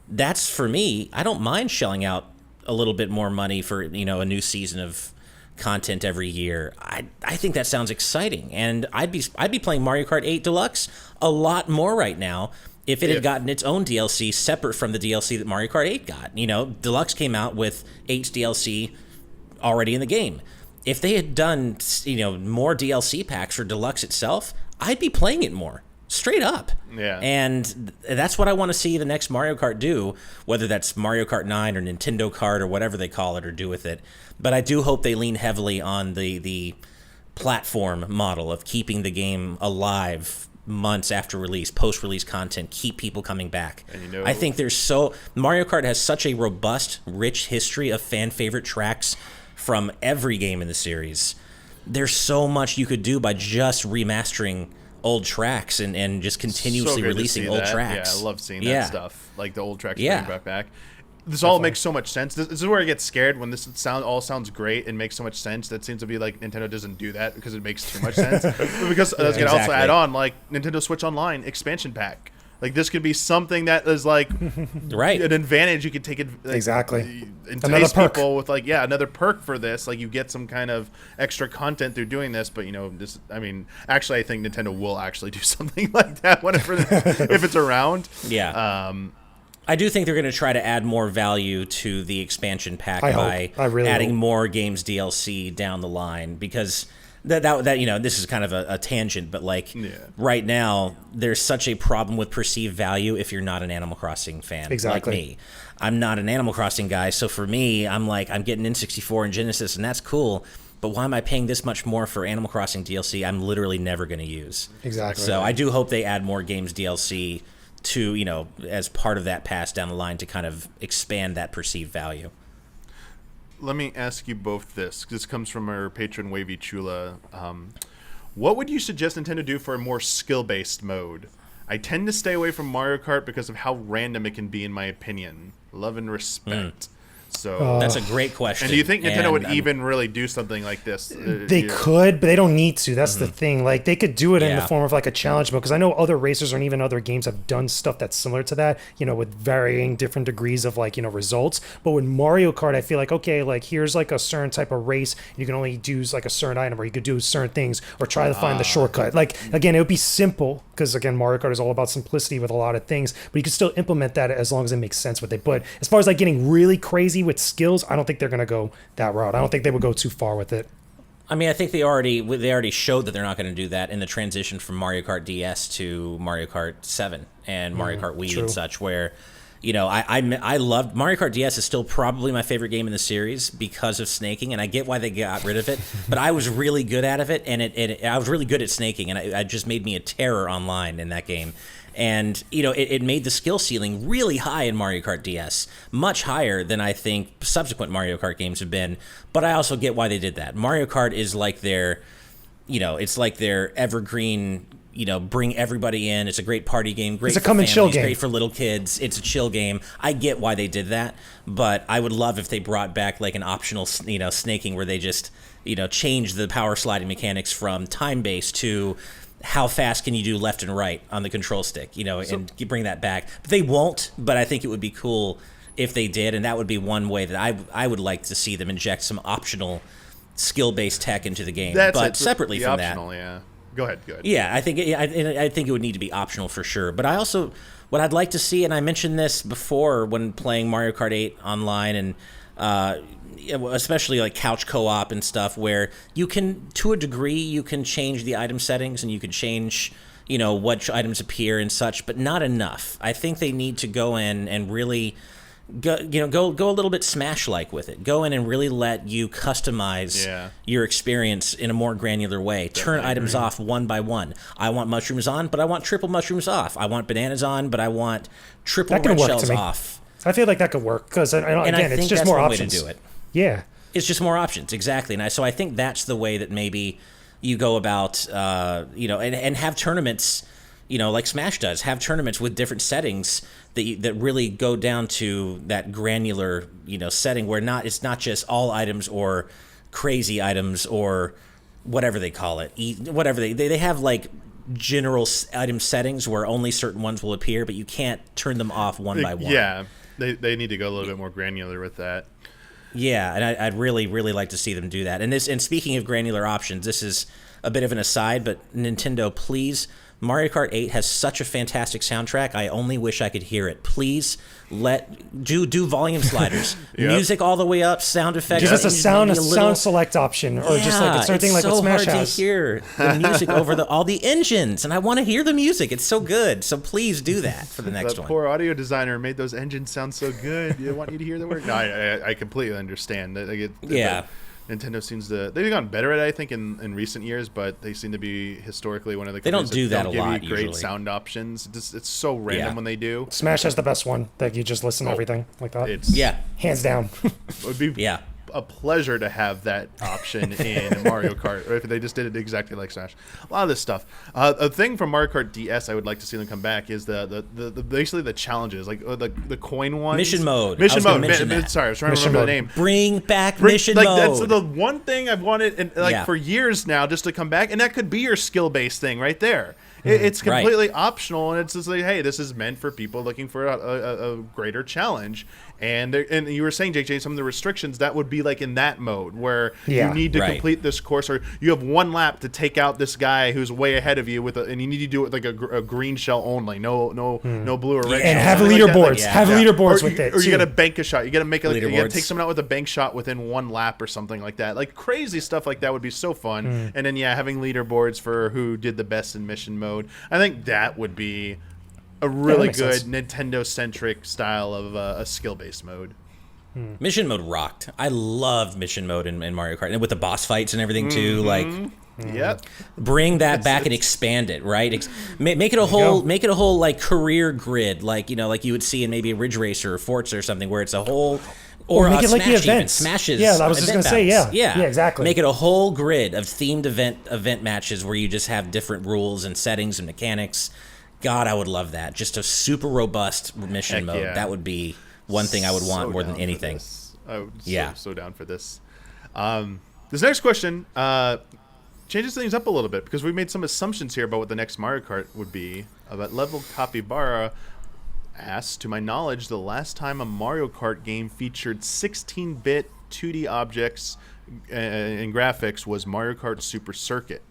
that's for me. I don't mind shelling out a little bit more money for a new season of content every year. I think that sounds exciting, and I'd be playing Mario Kart 8 Deluxe a lot more right now if it had gotten its own DLC separate from the DLC that Mario Kart 8 got. Deluxe came out with 8's DLC already in the game. If they had done more DLC packs for Deluxe itself, I'd be playing it more. Straight up. Yeah. And that's what I want to see the next Mario Kart do, whether that's Mario Kart 9 or Nintendo Kart or whatever they call it or do with it. But I do hope they lean heavily on the platform model of keeping the game alive months after release, post-release content, keep people coming back. And I think Mario Kart has such a robust, rich history of fan-favorite tracks from every game in the series. There's so much you could do by just remastering old tracks and just continuously releasing old tracks. Yeah, I love seeing that stuff, like the old tracks being brought back. This all makes so much sense. This is where I get scared when this all sounds great and makes so much sense. That seems to be like Nintendo doesn't do that because it makes too much sense. Because I was gonna also add on like Nintendo Switch Online expansion pack. Like this could be something that is like an advantage. You could take it entice people with like another perk for this. Like you get some kind of extra content through doing this. But this. I mean, actually, I think Nintendo will actually do something like that if it's around. Yeah. I do think they're going to try to add more value to the expansion pack by adding more games DLC down the line because. That this is kind of a tangent, but right now there's such a problem with perceived value if you're not an Animal Crossing fan like me. I'm not an Animal Crossing guy, so for me, I'm getting N64 and Genesis, and that's cool. But why am I paying this much more for Animal Crossing DLC? I'm literally never going to use. Exactly. So I do hope they add more games DLC to as part of that pass down the line to kind of expand that perceived value. Let me ask you both this. This comes from our patron Wavy Chula. What would you suggest Nintendo do for a more skill-based mode? I tend to stay away from Mario Kart because of how random it can be, in my opinion. Love and respect. So that's a great question. And do you think Nintendo would even really do something like this? They could, but they don't need to. That's the thing. Like they could do it in the form of like a challenge mode because I know other racers and even other games have done stuff that's similar to that. With varying different degrees of results. But with Mario Kart, I feel like okay, like here's like a certain type of race. You can only do like a certain item, or you could do certain things, or try to find the shortcut. Like again, it would be simple because again, Mario Kart is all about simplicity with a lot of things. But you can still implement that as long as it makes sense with it. But as far as like getting really crazy with skills, I don't think they're going to go that route. I don't think they would go too far with it. I mean, I think they already showed that they're not going to do that in the transition from Mario Kart DS to Mario Kart 7 and Mario Kart Wii and such, where, I loved Mario Kart DS is still probably my favorite game in the series because of snaking, and I get why they got rid of it, but I was really good at it, and I was really good at snaking, and it just made me a terror online in that game. And, it made the skill ceiling really high in Mario Kart DS, much higher than I think subsequent Mario Kart games have been. But I also get why they did that. Mario Kart is like it's like their evergreen, bring everybody in. It's a great party game, great it's a for come and families, chill game. Great for little kids. It's a chill game. I get why they did that, but I would love if they brought back like an optional, snaking where they just, change the power sliding mechanics from time-based to how fast can you do left and right on the control stick, and bring that back. But they won't, but I think it would be cool if they did, and that would be one way that I would like to see them inject some optional skill-based tech into the game. Separately from optional, that. Go ahead. Yeah, I think it would need to be optional for sure. But I also, what I'd like to see, and I mentioned this before when playing Mario Kart 8 online, and especially like couch co-op and stuff, where you can, to a degree, you can change the item settings and you can change, what items appear and such, but not enough. I think they need to go in and really go a little bit Smash-like with it. Go in and really let you customize your experience in a more granular way. Turn items off one by one. I want mushrooms on, but I want triple mushrooms off. I want bananas on, but I want triple red shells off. I feel like that could work because it's just more options. Way to do it. Yeah, it's just more options, exactly. And so I think that's the way that maybe you go about, and have tournaments, like Smash does. Have tournaments with different settings that really go down to that granular, setting where it's not just all items or crazy items or whatever they call it. Whatever they have like general item settings where only certain ones will appear, but you can't turn them off one by one. Yeah, they need to go a little bit more granular with that. Yeah, and I'd really, really like to see them do that. And speaking of granular options, this is a bit of an aside, but Nintendo, please Mario Kart 8 has such a fantastic soundtrack. I only wish I could hear it. Please do volume sliders, music all the way up, sound effects. Give us a sound select option, or just like a certain thing like what Smash has. has. To hear the music over all the engines, and I want to hear the music. It's so good. So please do that for the next that one. Poor audio designer made those engines sound so good. You want you to hear the work. No, I completely understand. Nintendo seems to they've gotten better at it, I think, in recent years, but they seem to be historically one of the companies They don't do that a give lot you great usually. sound options. It's so random when they do. Smash has the best one that you just listen to everything like that. It's Hands down. It would be a pleasure to have that option in Mario Kart, or if they just did it exactly like Smash. A lot of this stuff. A thing from Mario Kart DS I would like to see them come back is the basically the challenges, like the coin ones. Mission mode. Mission mode. Sorry, I was trying to remember the name. Bring back mission mode. That's the one thing I've wanted for years now, just to come back, and that could be your skill-based thing right there. It's completely optional, and it's just like, hey, this is meant for people looking for a greater challenge. And you were saying, Jakejames, some of the restrictions that would be like in that mode where you need to complete this course, or you have one lap to take out this guy who's way ahead of you and you need to do it like a green shell only, no blue or red. And shell, have leaderboards. Have leaderboards with it. Or you got to bank a shot. You got to make you got to take someone out with a bank shot within one lap or something like that. Like crazy stuff like that would be so fun. And then having leaderboards for who did the best in mission mode. I think that would be a really good Nintendo-centric style of a skill-based mode. Mission mode rocked. I love mission mode in Mario Kart, and with the boss fights and everything too. Like, bring that back and expand it. Right, make it a whole like career grid, like like you would see in maybe a Ridge Racer or Forza or something, where it's a whole. Or make it like the events. Smashes. Yeah, I was just gonna say, yeah, exactly. Make it a whole grid of themed event matches where you just have different rules and settings and mechanics. God, I would love that. Just a super robust mission mode. Yeah. That would be one thing I would want more than anything. So down for this. This next question changes things up a little bit because we made some assumptions here about what the next Mario Kart would be. About Level Capybara asks, to my knowledge, the last time a Mario Kart game featured 16-bit 2D objects and graphics was Mario Kart Super Circuit.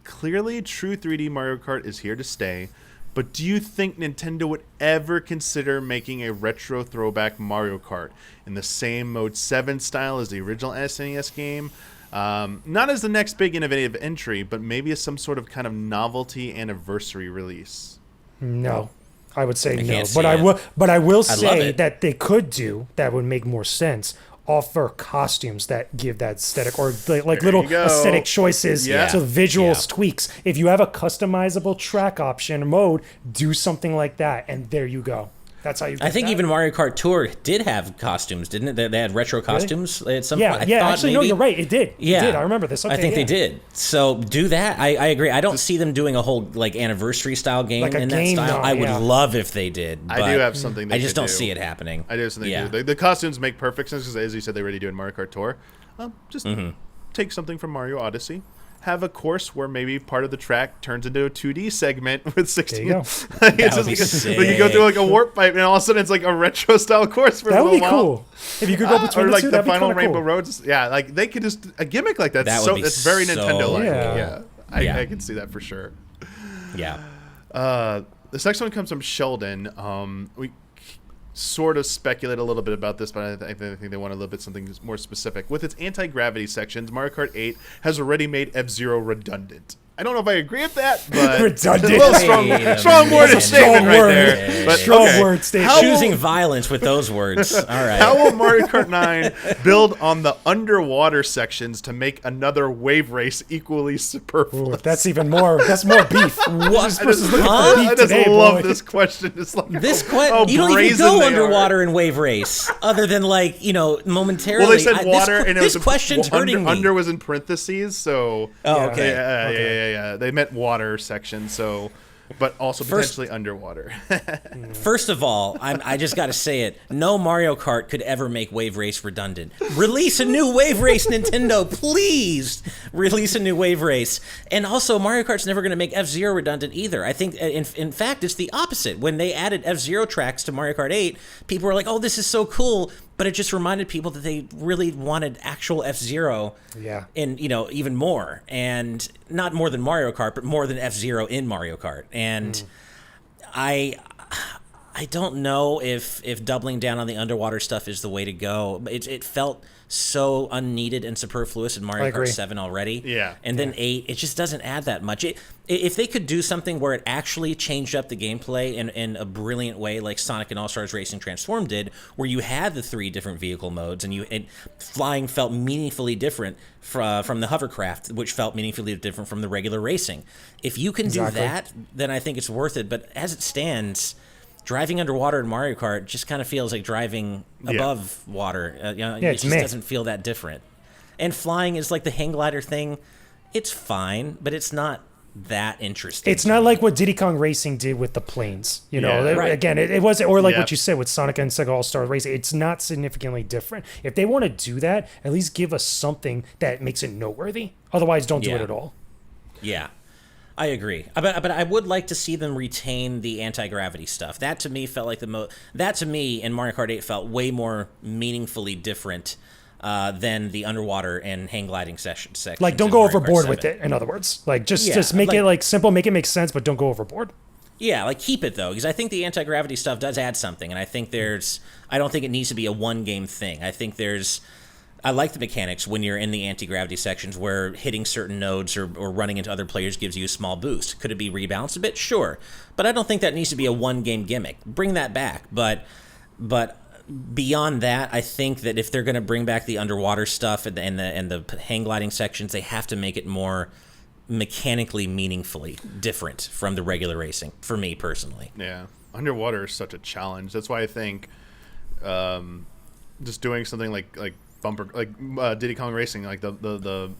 Clearly, true 3D Mario Kart is here to stay, but do you think Nintendo would ever consider making a retro throwback Mario Kart in the same Mode 7 style as the original SNES game? Not as the next big innovative entry, but maybe as some sort of kind of novelty anniversary release. No. I would say no. But I will say that they could do that would make more sense. Offer costumes that give that aesthetic, or like little aesthetic choices, so visual tweaks. If you have a customizable track option mode, do something like that, and there you go. That's how you. I think even Mario Kart Tour did have costumes, didn't it? They had retro costumes at some point. Actually, no, you're right. It did. Yeah, it did. I remember this. Okay, I think they did. So do that. I agree. I don't see them doing a whole like anniversary style game in that style. I would love if they did. But I do have something. I just don't see it happening. I do have something. The costumes make perfect sense because, as you said, they already do in Mario Kart Tour. Just take something from Mario Odyssey. Have a course where maybe part of the track turns into a 2D segment with 16. There you go. That would be sick. Like you go through like a warp pipe, and all of a sudden it's like a retro style course for a little while. That would be cool. If you could go between or like the two, the that'd be final kinda Rainbow cool. Roads. Yeah, like they could just a gimmick like that. That would be it's very so Nintendo-like. cool. I can see that for sure. Yeah. This next one comes from Sheldon. We sort of speculate a little bit about this, but I think they want a little bit something more specific. With its anti-gravity sections, Mario Kart 8 has already made F-Zero redundant. I don't know if I agree with that, but redundant. A little strong worded statement right there. But, strong word statement. Choosing violence with those words. All right. How will Mario Kart 9 build on the underwater sections to make another wave race equally superfluous? Ooh, that's even more. That's more beef. What? I just love this question. It's like, you don't even go underwater in wave race, other than like momentarily. Well, they said water, and this question's hurting me. Under was in parentheses, so okay. Yeah. They meant water section, so, but also potentially underwater. First of all, I just got to say it. No Mario Kart could ever make Wave Race redundant. Release a new Wave Race, Nintendo, please. Release a new Wave Race. And also, Mario Kart's never going to make F-Zero redundant either. I think, in fact, it's the opposite. When they added F-Zero tracks to Mario Kart 8, people were like, "Oh, this is so cool." but it just reminded people that they really wanted actual F-Zero in, even more. And not more than Mario Kart, but more than F-Zero in Mario Kart. And I don't know if doubling down on the underwater stuff is the way to go. It felt so unneeded and superfluous in Mario Kart 7 already. Yeah. And then 8, it just doesn't add that much. If they could do something where it actually changed up the gameplay in a brilliant way, like Sonic and All-Stars Racing Transformed did, where you had the 3 different vehicle modes, and flying felt meaningfully different from the hovercraft, which felt meaningfully different from the regular racing. If you can do that, then I think it's worth it. But as it stands, driving underwater in Mario Kart just kind of feels like driving above water. It just doesn't feel that different. And flying is like the hang glider thing. It's fine, but it's not that interesting. It's not like what Diddy Kong Racing did with the planes. Right. Again, it wasn't, or like what you said with Sonic and Sega All-Star Racing. It's not significantly different. If they want to do that, at least give us something that makes it noteworthy. Otherwise, don't do it at all. Yeah. I agree, but I would like to see them retain the anti-gravity stuff. That to me felt like that to me in Mario Kart 8 felt way more meaningfully different than the underwater and hang gliding sections. Like, don't go overboard with it. In other words, like just make it like simple, make it make sense, but don't go overboard. Yeah, like keep it though, because I think the anti-gravity stuff does add something, and I don't think it needs to be a one-game thing. I like the mechanics when you're in the anti-gravity sections where hitting certain nodes or running into other players gives you a small boost. Could it be rebalanced a bit? Sure. But I don't think that needs to be a one-game gimmick. Bring that back. But beyond that, I think that if they're going to bring back the underwater stuff and the hang gliding sections, they have to make it more mechanically meaningfully different from the regular racing, for me personally. Yeah. Underwater is such a challenge. That's why I think just doing something like bumper, like Diddy Kong Racing, like the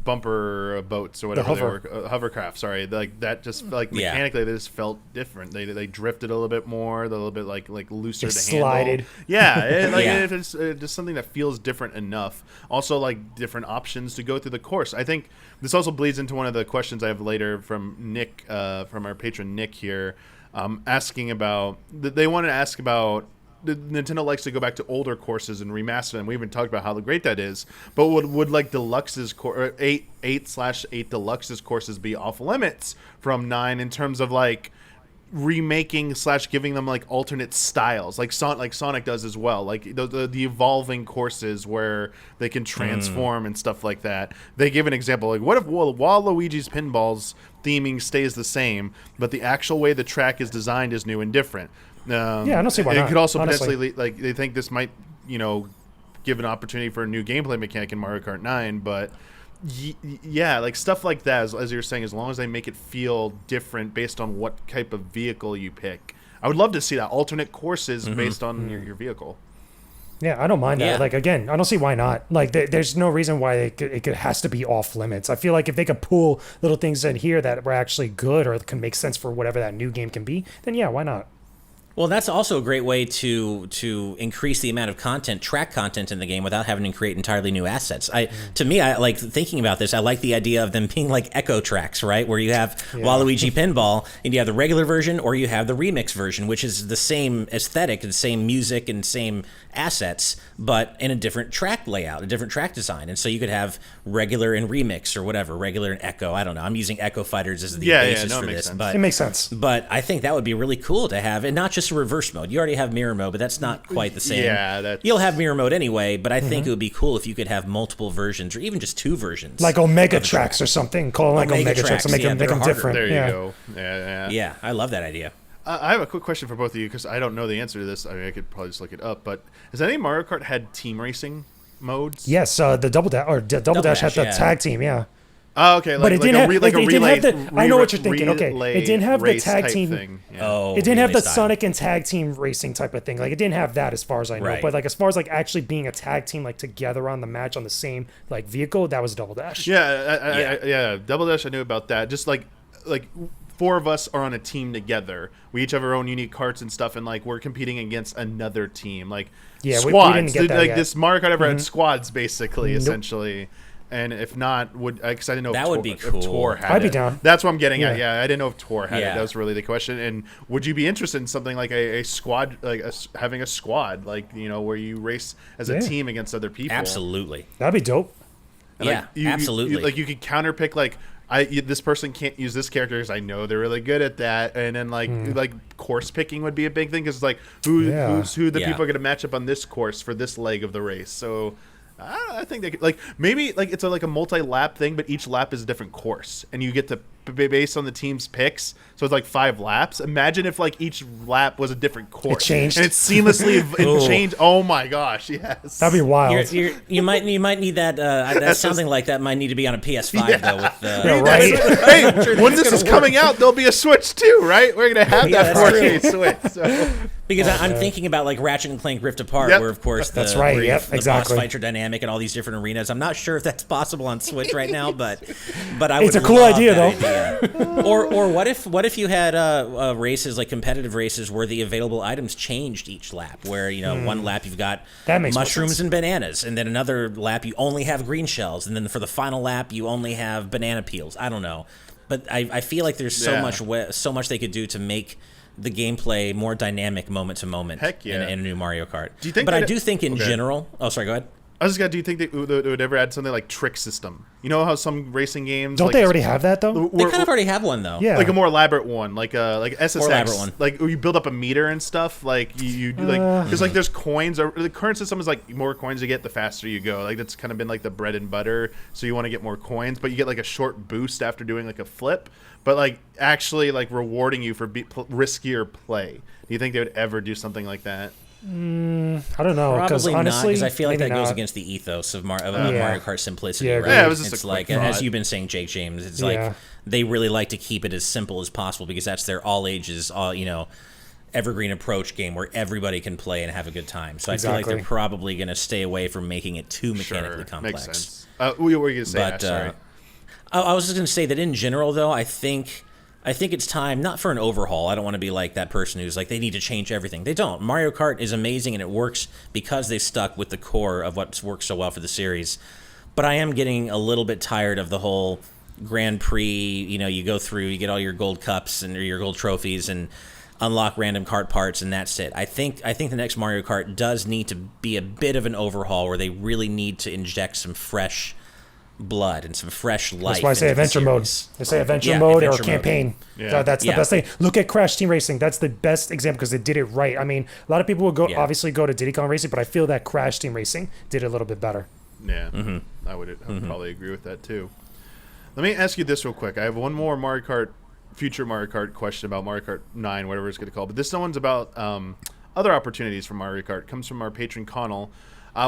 bumper boats or whatever they were, hovercraft. Sorry, like that just like mechanically they just felt different. They drifted a little bit more, a little bit like looser to slided. handle. Yeah, it's just something that feels different enough. Also, like different options to go through the course. I think this also bleeds into one of the questions I have later from Nick, from our patron Nick here, asking about. They wanted to ask about. Nintendo likes to go back to older courses and remaster them. We even talked about how great that is. But would like Deluxe's 8/8 Deluxe's courses be off limits from 9 in terms of like remaking / giving them like alternate styles, like Sonic does as well, like the evolving courses where they can transform and stuff like that. They give an example like, what if Waluigi's Pinball's theming stays the same, but the actual way the track is designed is new and different? I don't see why not. It could also honestly. potentially, like, they think this might, give an opportunity for a new gameplay mechanic in Mario Kart 9, but yeah, like stuff like that, as you're saying, as long as they make it feel different based on what type of vehicle you pick. I would love to see that, alternate courses based on your vehicle. Yeah, I don't mind that. Like, again, I don't see why not. Like, there's no reason why it has to be off limits. I feel like if they could pull little things in here that were actually good or can make sense for whatever that new game can be, then yeah, why not? Well, that's also a great way to increase the amount of track content in the game without having to create entirely new assets. To me, I like thinking about this. I like the idea of them being like echo tracks, right? Where you have Waluigi Pinball and you have the regular version or you have the remix version, which is the same aesthetic and same music and same assets, but in a different track layout, a different track design. And so you could have regular and remix or whatever, regular and echo. I don't know. I'm using Echo Fighters as the basis for this. But it makes sense. But I think that would be really cool to have, and not just a reverse mode. You already have mirror mode, but that's not quite the same. Yeah, you'll have mirror mode anyway, but I think it would be cool if you could have multiple versions or even just 2 versions. Like Omega tracks or something. Call them like Omega tracks and make them different. There you go. Yeah, I love that idea. I have a quick question for both of you because I don't know the answer to this. I mean, I could probably just look it up. But has any Mario Kart had team racing modes? Yes, the Double Dash had the tag team. Yeah. Oh, okay. But it didn't have like a relay. I know what you're thinking. Okay, it didn't have the tag team thing. Yeah. Oh, it didn't have the style. Sonic and tag team racing type of thing. Like it didn't have that as far as I know. Right. But like as far as like actually being a tag team like together on the match on the same like vehicle, that was Double Dash. Yeah, Double Dash. I knew about that. Just like 4 of us are on a team together. We each have our own unique carts and stuff, and like we're competing against another team. Like Yeah, squads. we didn't get that like yet. this Mario Kart ever had squads, basically, essentially. And if not, because I didn't know That if would be if cool. Tor had I'd be it. down. That's what I'm getting at. Yeah. Yeah, I didn't know if Tor had it. Yeah. That was really the question. And would you be interested in something like a squad, like having a squad, like where you race as a team against other people? Absolutely. That'd be dope. And Yeah, absolutely. Like you could counterpick like this person can't use this character because I know they're really good at that, and then like course picking would be a big thing because it's like who the Yeah. people are going to match up on this course for this leg of the race. So I think they could, like maybe like it's like a multi-lap thing, but each lap is a different course, and you get to based on the team's picks. So it's like 5 laps. Imagine if like each lap was a different course, changed. and it seamlessly changed. Oh my gosh, yes, That'd be wild. You might need that. That sounding like that might need to be on a PS5 though. With Yeah, right. Hey, when this is coming out, there'll be a Switch too, right? We're gonna have Yeah, that that's 4K Switch. So. Because I'm thinking about like Ratchet and Clank Rift Apart, Yep. where of course That's right, where yep, the exactly. boss fights are dynamic and all these different arenas. I'm not sure if that's possible on Switch right now, but I would. It's a cool love idea, that idea. Or what if you had races like competitive races where the available items changed each lap, where one lap you've got That makes more mushrooms sense. and bananas, and then another lap you only have green shells, and then for the final lap you only have banana peels. I don't know, but I feel like there's so much they could do to make the gameplay more dynamic moment to moment. Heck yeah. in a new Mario Kart. Do you think but I that do think in general. Oh, sorry. Go ahead. I was just gonna. Do you think they would ever add something like trick system? You know how some racing games Don't like, they already have that though? They kind of already have one though. Yeah. like a more elaborate one, like SSX, More elaborate one. like where you build up a meter and stuff. Like you do like because like there's coins. Or the current system is like more coins you get, the faster you go. Like that's kind of been like the bread and butter. So you want to get more coins, but you get like a short boost after doing like a flip. But like actually like rewarding you for riskier play. Do you think they would ever do something like that? I don't know. Because Probably not, honestly, because I feel like that maybe goes not. against the ethos of Mario Kart simplicity. Yeah, right? yeah, it was just it's a like, quick as thought. you've been saying, Jakejames, it's Yeah. like they really like to keep it as simple as possible because that's their all ages, evergreen approach game where everybody can play and have a good time. So I feel like Exactly. they're probably going to stay away from making it too mechanically Sure, complex. makes sense. What were you gonna say? But Ash? Sorry. I was just going to say that in general, though, I think it's time, not for an overhaul. I don't want to be like that person who's like, they need to change everything. They don't. Mario Kart is amazing, and it works because they stuck with the core of what's worked so well for the series. But I am getting a little bit tired of the whole Grand Prix, you go through, you get all your gold cups and your gold trophies and unlock random kart parts, and that's it. I think the next Mario Kart does need to be a bit of an overhaul where they really need to inject some fresh blood and some fresh life. That's why I say into the adventure mode. series. They say adventure Yeah, mode or adventure mode. campaign. Yeah. That's the Yeah. best thing. Look at Crash Team Racing. That's the best example because they did it right. I mean, a lot of people would obviously go to Diddy Kong Racing, but I feel that Crash Team Racing did it a little bit better. Yeah, I would probably agree with that too. Let me ask you this real quick. I have one more future Mario Kart question about Mario Kart 9, whatever it's going to call. But this one's about other opportunities for Mario Kart. It comes from our patron Connell.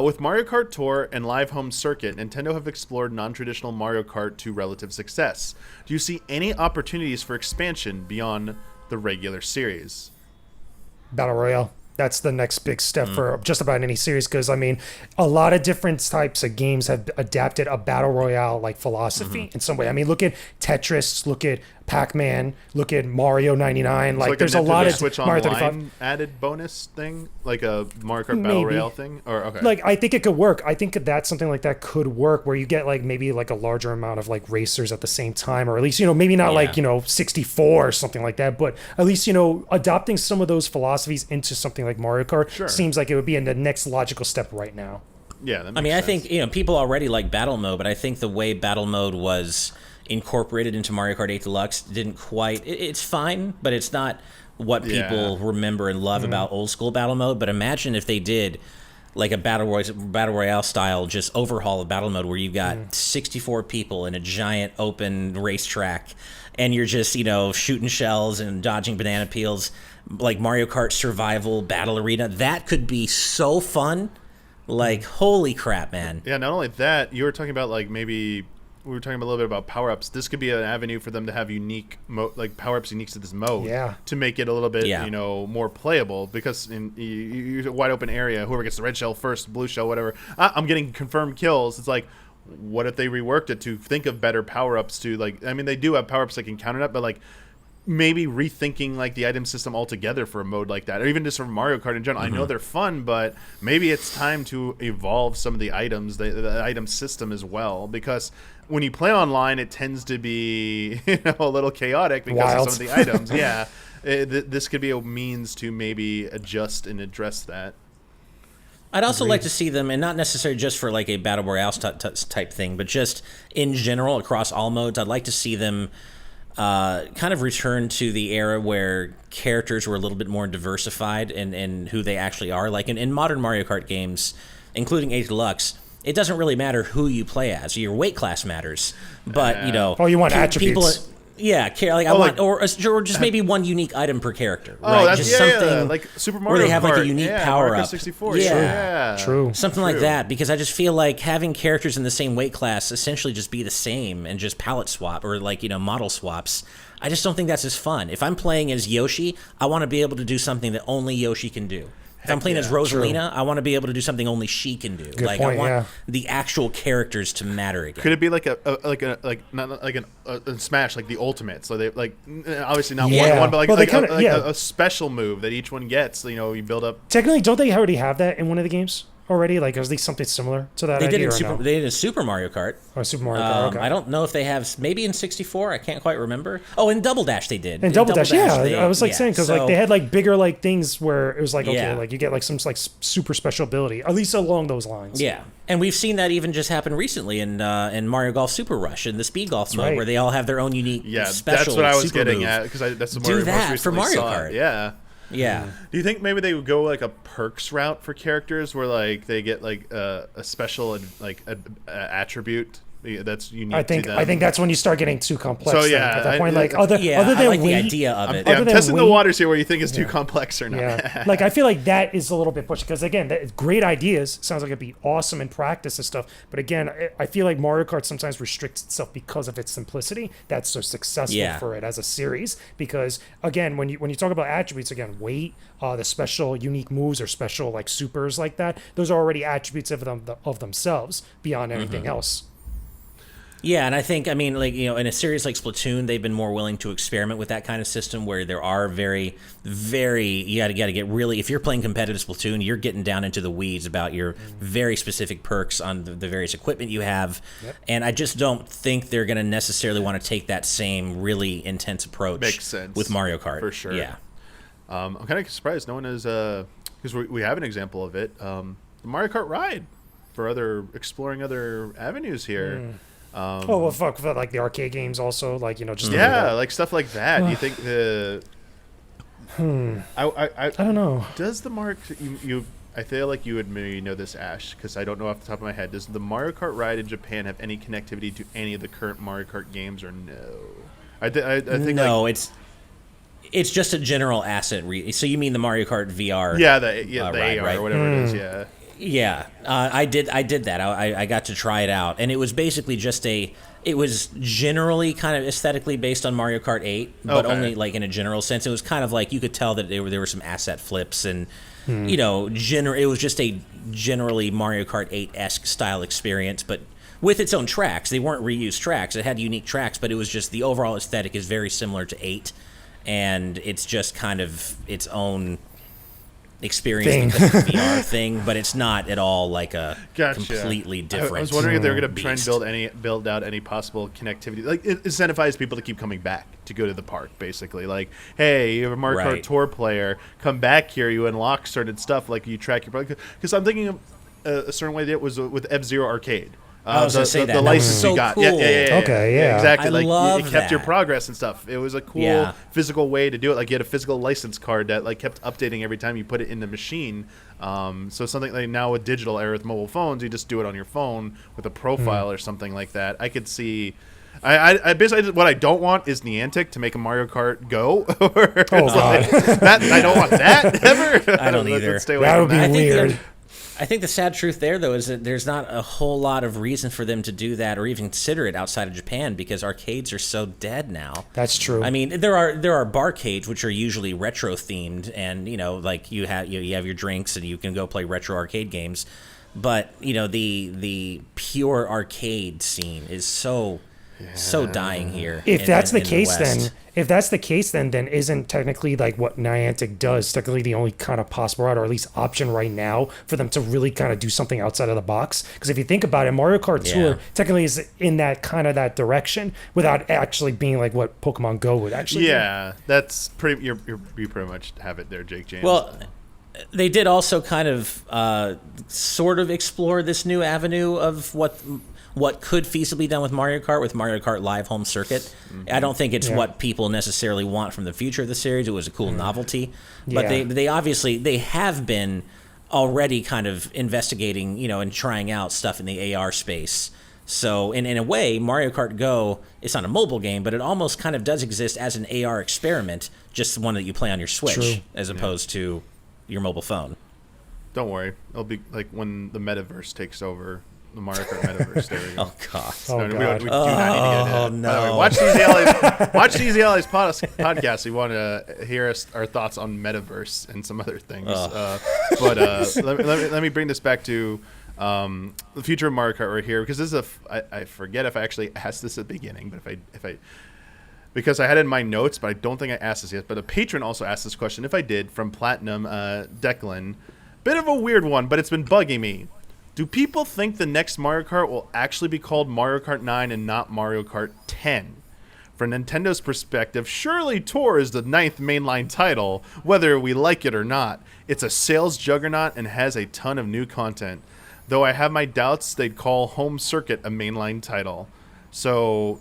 With Mario Kart Tour and Live Home Circuit, Nintendo have explored non-traditional Mario Kart to relative success. Do you see any opportunities for expansion beyond the regular series? Battle Royale. That's the next big step for just about any series because, I mean, a lot of different types of games have adapted a Battle Royale like philosophy in some way. I mean, look at Tetris, look at Pac-Man, look at Mario 99. It's Like there's a Nintendo lot of Switch Mario 35. Online added bonus thing, like a Mario Kart Battle Maybe. Royale thing, or okay. Like I think it could work. I think that something like that could work where you get like maybe like a larger amount of like racers at the same time, or at least maybe not like 64 or something like that, but at least adopting some of those philosophies into something like Mario Kart seems like it would be in the next logical step right now. Yeah, that makes I mean, I sense. think people already like battle mode, but I think the way battle mode was incorporated into Mario Kart 8 Deluxe didn't quite. It's fine, but it's not what people remember and love about old school battle mode. But imagine if they did like a battle royale style just overhaul of battle mode where you've got 64 people in a giant open racetrack, and you're just shooting shells and dodging banana peels, like Mario Kart Survival Battle Arena. That could be so fun. Like, holy crap, man. Yeah, not only that, you were talking about like maybe we were talking a little bit about power-ups. This could be an avenue for them to have unique power-ups unique to this mode to make it a little bit more playable, because in a wide open area, whoever gets the red shell first, blue shell, whatever, I'm getting confirmed kills. It's like, what if they reworked it to think of better power-ups to, like, I mean, they do have power-ups that can counter that, but like maybe rethinking like the item system altogether for a mode like that, or even just for Mario Kart in general. I know they're fun, but maybe it's time to evolve some of the items, the item system as well, because when you play online, it tends to be a little chaotic because Wild. of some of the items. Yeah, this could be a means to maybe adjust and address that. I'd also like to see them, and not necessarily just for like a Battle Royale type thing, but just in general across all modes, I'd like to see them kind of return to the era where characters were a little bit more diversified in who they actually are. Like in modern Mario Kart games, including A Deluxe, it doesn't really matter who you play as. Your weight class matters, but you want attributes. I want, or just maybe one unique item per character. Right? That's just something like Super where Mario they have Kart. like a unique power Mario up. Kart 64. True. Something like that, because I just feel like having characters in the same weight class essentially just be the same and just palette swap or like, model swaps. I just don't think that's as fun. If I'm playing as Yoshi, I want to be able to do something that only Yoshi can do. If I'm playing as Rosalina, I want to be able to do something only she can do. Good point, I want the actual characters to matter again. Could it be like not like a Smash, like the ultimate? So they like obviously not one, but a special move that each one gets. You build up. Technically, don't they already have that in one of the games already? Like, is there something similar to that? They idea did no? They did in Super Mario Kart. Oh, Super Mario Kart. Okay. I don't know if they have, maybe in 64. I can't quite remember. Oh, in Double Dash they did. And Double Dash, I was like saying, because like they had like bigger like things where it was like like you get like some like super special ability, at least along those lines. Yeah, and we've seen that even just happen recently in Mario Golf Super Rush in the Speed Golf mode, where they all have their own unique special. That's what I was super getting move. at, because that's the Do that most for Mario saw Kart. It. Yeah. Yeah. Do you think maybe they would go like a perks route for characters, where like they get like a special like attribute that's unique to them? I think that's when you start getting too complex. So then, at that point, other than I like weight, the idea of it. I'm testing the waters here, where you think it's too complex or not. Yeah, like I feel like that is a little bit pushed, because again, great ideas sounds like it'd be awesome in practice and stuff. But again, I feel like Mario Kart sometimes restricts itself because of its simplicity. That's so successful for it as a series. Because again, when you talk about attributes, again, weight, the special unique moves or special like supers like that, those are already attributes of themselves beyond anything else. Yeah, and I think, in a series like Splatoon, they've been more willing to experiment with that kind of system, where there are very, very, you got to get really, if you're playing competitive Splatoon, you're getting down into the weeds about your very specific perks on the various equipment you have. Yep. And I just don't think they're going to necessarily want to take that same really intense approach. Makes sense. With Mario Kart. For sure. Yeah. I'm kind of surprised no one is, because we have an example of it, the Mario Kart ride for exploring other avenues here. For like the arcade games also, like just like stuff like that. Do you think the I don't know. Does the I feel like you would maybe know this, Ash, because I don't know off the top of my head. Does the Mario Kart ride in Japan have any connectivity to any of the current Mario Kart games, or no? I think no. It's just a general asset. So you mean the Mario Kart VR? The ride, AR right? Or whatever it is. Yeah. Yeah, I did that. I got to try it out, and it was basically just it was generally kind of aesthetically based on Mario Kart 8, but only like in a general sense. It was kind of like you could tell that there were some asset flips, and it was just a generally Mario Kart 8-esque style experience, but with its own tracks. They weren't reused tracks. It had unique tracks, but it was just the overall aesthetic is very similar to 8, and it's just kind of its own experience because it's a VR thing, but it's not at all like a completely different. I was wondering if they were going to try and build out any possible connectivity, like incentivize people to keep coming back to go to the park. Basically, like, hey, you're a Mario Kart Tour player, come back here. You unlock certain stuff, like you track your. Because I'm thinking of a certain way that was with F-Zero Arcade. I was going to say that. The license so you got. Cool. Yeah. Okay, yeah. Exactly. I love it kept your that. progress and stuff. It was a cool physical way to do it. Like you had a physical license card that like kept updating every time you put it in the machine. So something like now with digital era with mobile phones, you just do it on your phone with a profile or something like that. I could see. I basically what I don't want is Niantic to make a Mario Kart Go. That I don't want that ever. I don't either. That would be weird. I think the sad truth there, though, is that there's not a whole lot of reason for them to do that or even consider it outside of Japan, because arcades are so dead now. That's true. I mean, there are barcades, which are usually retro themed, and like you have your drinks and you can go play retro arcade games. But the pure arcade scene is so so dying here. If that's the in case, West. then isn't technically like what Niantic does technically the only kind of possible route, or at least option right now for them to really kind of do something outside of the box? Because if you think about it, Mario Kart Tour technically is in that kind of that direction without actually being like what Pokemon Go would actually. Yeah, that's pretty. You pretty much have it there, Jakejames. Well, they did also kind of sort of explore this new avenue of what could feasibly be done with Mario Kart Live Home Circuit. I don't think it's what people necessarily want from the future of the series. It was a cool novelty, but they obviously have been already kind of investigating, and trying out stuff in the AR space. So in a way, Mario Kart Go, it's not a mobile game, but it almost kind of does exist as an AR experiment, just one that you play on your Switch as opposed to your mobile phone. Don't worry, it'll be like when the metaverse takes over. The Mario Kart metaverse. There we go. Oh God! We do not need to get into Oh that. no! By the way, watch these Allies podcast. We want to hear our thoughts on metaverse and some other things. Let me bring this back to the future of Mario Kart right here, because this is I forget if I actually asked this at the beginning, but if I because I had it in my notes, but I don't think I asked this yet. But a patron also asked this question. If I did, from Platinum Declan, bit of a weird one, but it's been bugging me. Do people think the next Mario Kart will actually be called Mario Kart 9 and not Mario Kart 10? From Nintendo's perspective, surely Tour is the 9th mainline title, whether we like it or not. It's a sales juggernaut and has a ton of new content. Though I have my doubts they'd call Home Circuit a mainline title. So,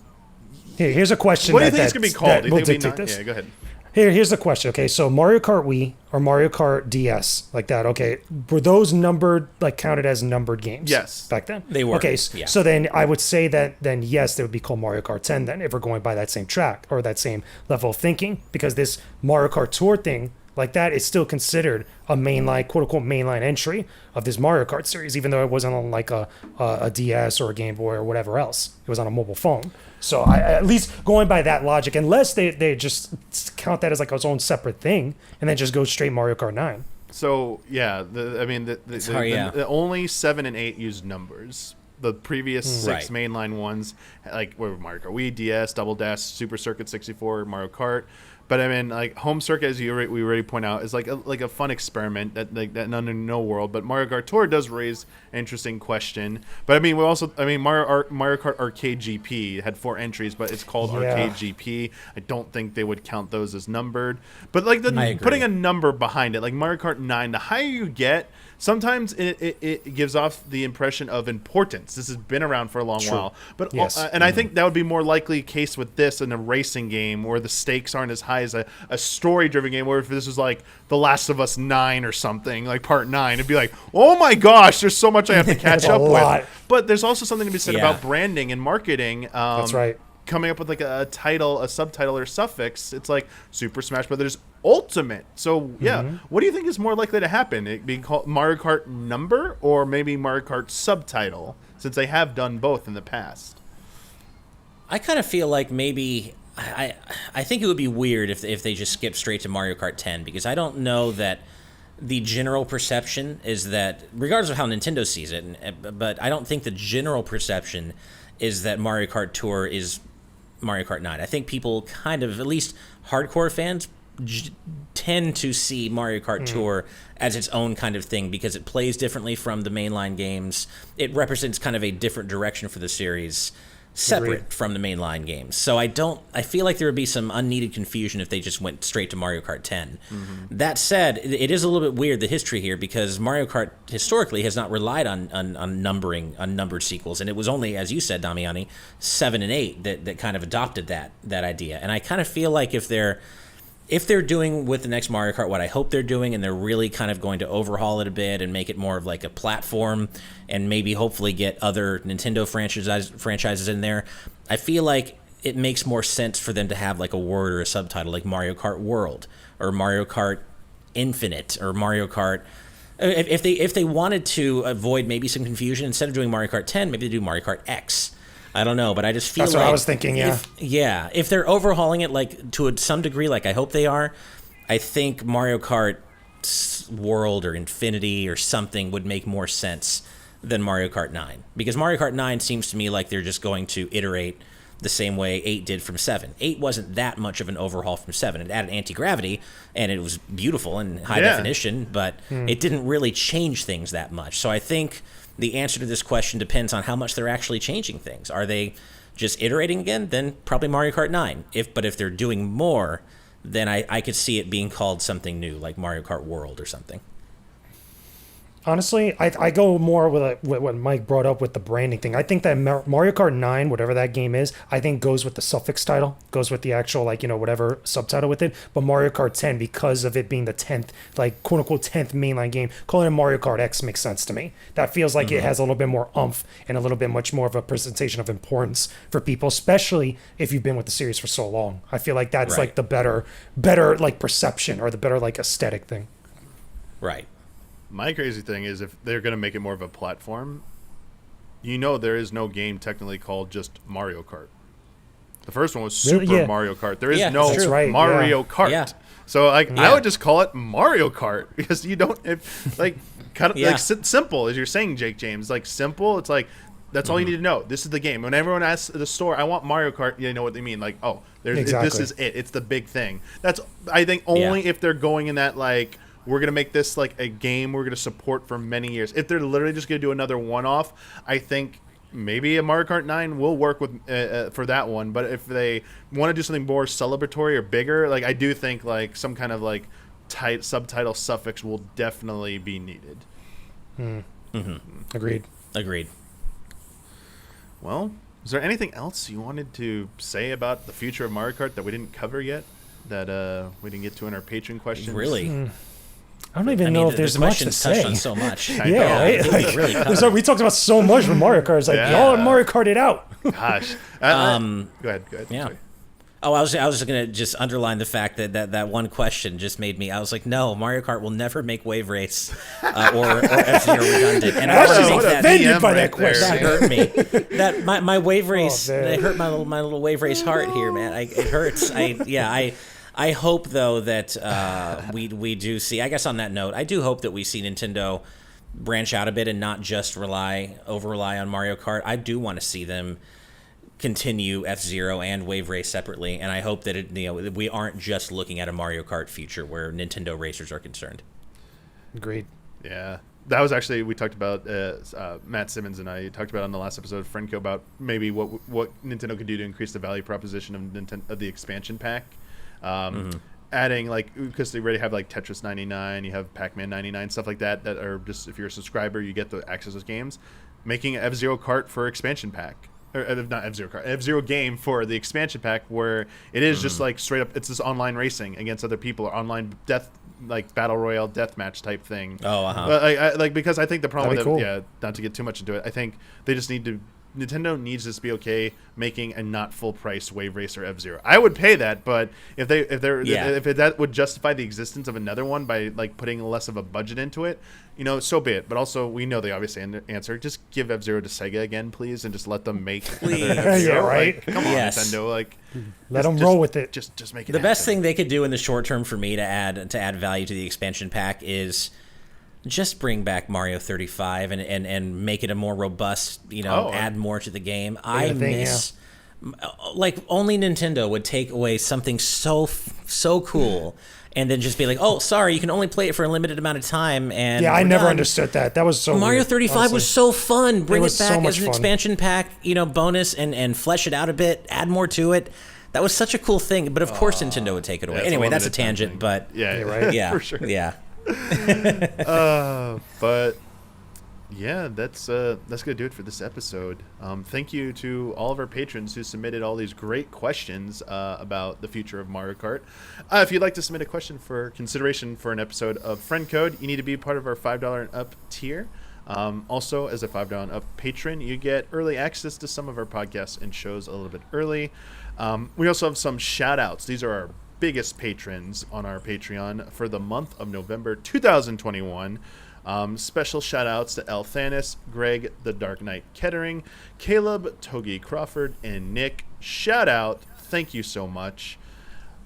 here's a question. What do you think it's going to be called? Do you think it'll be this? Yeah, go ahead. Here's the question. Okay, so Mario Kart Wii or Mario Kart DS, like that. Okay, were those numbered, like counted as numbered games? Yes, back then they were. Okay, so then I would say that then yes, they would be called Mario Kart 10. Then if we're going by that same track or that same level of thinking, because this Mario Kart Tour thing like that is still considered a mainline, quote unquote, mainline entry of this Mario Kart series, even though it wasn't on like a DS or a Game Boy or whatever else. It was on a mobile phone. So I at least going by that logic, unless they just count that as like its own separate thing and then just go straight Mario Kart 9. So yeah, the only 7 and 8 used numbers. The previous 6 mainline ones, like Mario Kart Wii, DS, Double Dash, Super Circuit 64, Mario Kart. But I mean, like Home Circuit, as we already point out, is like a fun experiment that under no world. But Mario Kart Tour does raise an interesting question. But I mean, Mario Kart Arcade GP had 4 entries, but it's called Arcade GP. I don't think they would count those as numbered. But like putting a number behind it, like Mario Kart 9, the higher you get, sometimes it gives off the impression of importance. This has been around for a long while. But I think that would be more likely case with this in a racing game where the stakes aren't as high as a story-driven game, where if this was like The Last of Us 9 or something, like Part 9, it'd be like, oh my gosh, there's so much I have to catch up with. But there's also something to be said about branding and marketing. That's right. Coming up with like a title, a subtitle, or suffix. It's like Super Smash Brothers Ultimate. So what do you think is more likely to happen? It being called Mario Kart number or maybe Mario Kart subtitle, since they have done both in the past? I kind of feel like maybe I think it would be weird if they just skip straight to Mario Kart 10, because I don't know that the general perception is that, regardless of how Nintendo sees it, but I don't think the general perception is that Mario Kart Tour is Mario Kart 9. I think people kind of, at least hardcore fans, tend to see Mario Kart Tour as its own kind of thing because it plays differently from the mainline games. It represents kind of a different direction for the series, separate from the mainline games. So I feel like there would be some unneeded confusion if they just went straight to Mario Kart 10. That said, it is a little bit weird, the history here, because Mario Kart historically has not relied on numbering, on numbered sequels, and it was only, as you said, Damiani, 7 and 8 that kind of adopted that idea. And I kind of feel like if they're doing with the next Mario Kart what I hope they're doing, and they're really kind of going to overhaul it a bit and make it more of like a platform and maybe hopefully get other Nintendo franchises in there, I feel like it makes more sense for them to have like a word or a subtitle like Mario Kart World or Mario Kart Infinite or Mario Kart. If they wanted to avoid maybe some confusion, instead of doing Mario Kart 10, maybe they do Mario Kart X. I don't know, but I just feel that's what I was thinking. If they're overhauling it like to some degree, like I hope they are, I think Mario Kart World or Infinity or something would make more sense than Mario Kart 9, because Mario Kart 9 seems to me like they're just going to iterate the same way 8 did from 7. 8 wasn't that much of an overhaul from 7. It added anti-gravity, and it was beautiful and high definition, but it didn't really change things that much. So I think the answer to this question depends on how much they're actually changing things. Are they just iterating again? Then probably Mario Kart 9. But if they're doing more, then I could see it being called something new, like Mario Kart World or something. Honestly, I go more with what Mike brought up with the branding thing. I think that Mario Kart 9, whatever that game is, I think goes with the suffix title, goes with the actual, like, whatever subtitle with it. But Mario Kart 10, because of it being the 10th, like, quote-unquote 10th mainline game, calling it Mario Kart X makes sense to me. That feels like it has a little bit more oomph and a little bit much more of a presentation of importance for people, especially if you've been with the series for so long. I feel like that's, like, the better, like, perception or the better, like, aesthetic thing. Right. My crazy thing is if they're going to make it more of a platform, there is no game technically called just Mario Kart. The first one was Super Mario Kart. There is no Mario Kart. Yeah. So I would just call it Mario Kart because you don't simple as you're saying, Jakejames. Like simple, it's like that's all you need to know. This is the game. When everyone asks at the store, I want Mario Kart, you know what they mean. Like, oh, this is it. It's the big thing. That's I think only if they're going in that like we're going to make this like a game we're going to support for many years. If they're literally just going to do another one-off, I think maybe a Mario Kart 9 will work with for that one. But if they want to do something more celebratory or bigger, like I do think like some kind of like subtitle suffix will definitely be needed. Agreed. Well, is there anything else you wanted to say about the future of Mario Kart that we didn't cover yet? That we didn't get to in our Patreon questions? Really? I don't even know if there's much to say. On so much. Right? Like, really we talked about so much with Mario Kart. It's like, y'all Mario Kart it out. Gosh. Go ahead. Yeah. Sorry. Oh, I was going to just underline the fact that one question just made me. I was like, no, Mario Kart will never make Wave Race or F-Zero redundant. And I was offended by that question. That hurt me. That my Wave Race. It hurt my little Wave Race heart here, man. It hurts. I hope though that we do see. I guess on that note, I do hope that we see Nintendo branch out a bit and not just rely on Mario Kart. I do want to see them continue F-Zero and Wave Race separately, and I hope that we aren't just looking at a Mario Kart future where Nintendo racers are concerned. Agreed. Yeah. That was actually, we talked about, Matt Simmons and I talked about on the last episode of Friendco about maybe what Nintendo could do to increase the value proposition of the expansion pack. Adding like, because they already have like Tetris 99, you have Pac-Man 99, stuff like that are just, if you're a subscriber, you get the access to those games. Making F-Zero Kart for expansion pack. Or not F-Zero Kart, F-Zero game for the expansion pack where it is just like straight up, it's this online racing against other people or online death, like battle royale deathmatch type thing. Because I think the problem with it, not to get too much into it, I think they just Nintendo needs to be okay making a not full price Wave Racer F-Zero. I would pay that, but if that would justify the existence of another one by like putting less of a budget into it, so be it. But also, we know the obvious answer: just give F-Zero to Sega again, please, and just let them make. Yeah, right. Like, come on, Nintendo, like let them roll with it. Just make it. The best thing they could do in the short term for me to add value to the expansion pack is just bring back Mario 35 and make it a more robust, add more to the game. I miss, like, only Nintendo would take away something so cool and then just be like, oh, sorry, you can only play it for a limited amount of time. And I never understood that. That was so Mario weird, 35 honestly. was so fun. Bring it back so as an expansion pack, bonus and flesh it out a bit, add more to it. That was such a cool thing. But of course Nintendo would take it away. Anyway, that's a tangent, but right. Yeah, for sure. Yeah. But yeah, that's gonna do it for this episode. Thank you to all of our patrons who submitted all these great questions about the future of Mario Kart. If you'd like to submit a question for consideration for an episode of Friend Code, you need to be part of our $5 and up tier. Also, as a $5 and up patron, you get early access to some of our podcasts and shows a little bit early. We also have some shout outs. These are our biggest patrons on our Patreon for the month of November 2021. Special shout outs to El Thanis, Greg the Dark Knight Kettering, Caleb, Togi Crawford, and Nick. Shout out. Thank you so much.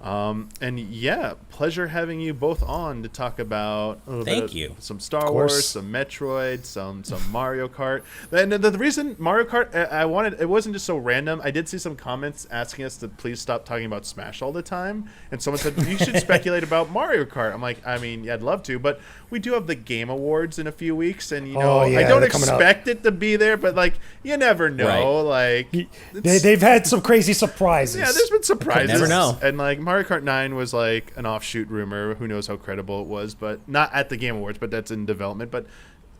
And yeah, pleasure having you both on to talk about a little Thank bit you. some Star Wars, some Metroid, some Mario Kart. And the reason Mario Kart, I wanted, it wasn't just so random. I did see some comments asking us to please stop talking about Smash all the time. And someone said, you should speculate about Mario Kart. I'm like, I mean, yeah, I'd love to, but we do have the Game Awards in a few weeks. And, you know, I don't expect it to be there, but like, you never know. Right. Like, they've had some crazy surprises. Yeah, there's been surprises. Never know. And like Mario Kart 9 was like an offshoot rumor. Who knows how credible it was, but not at the Game Awards, but that's in development. But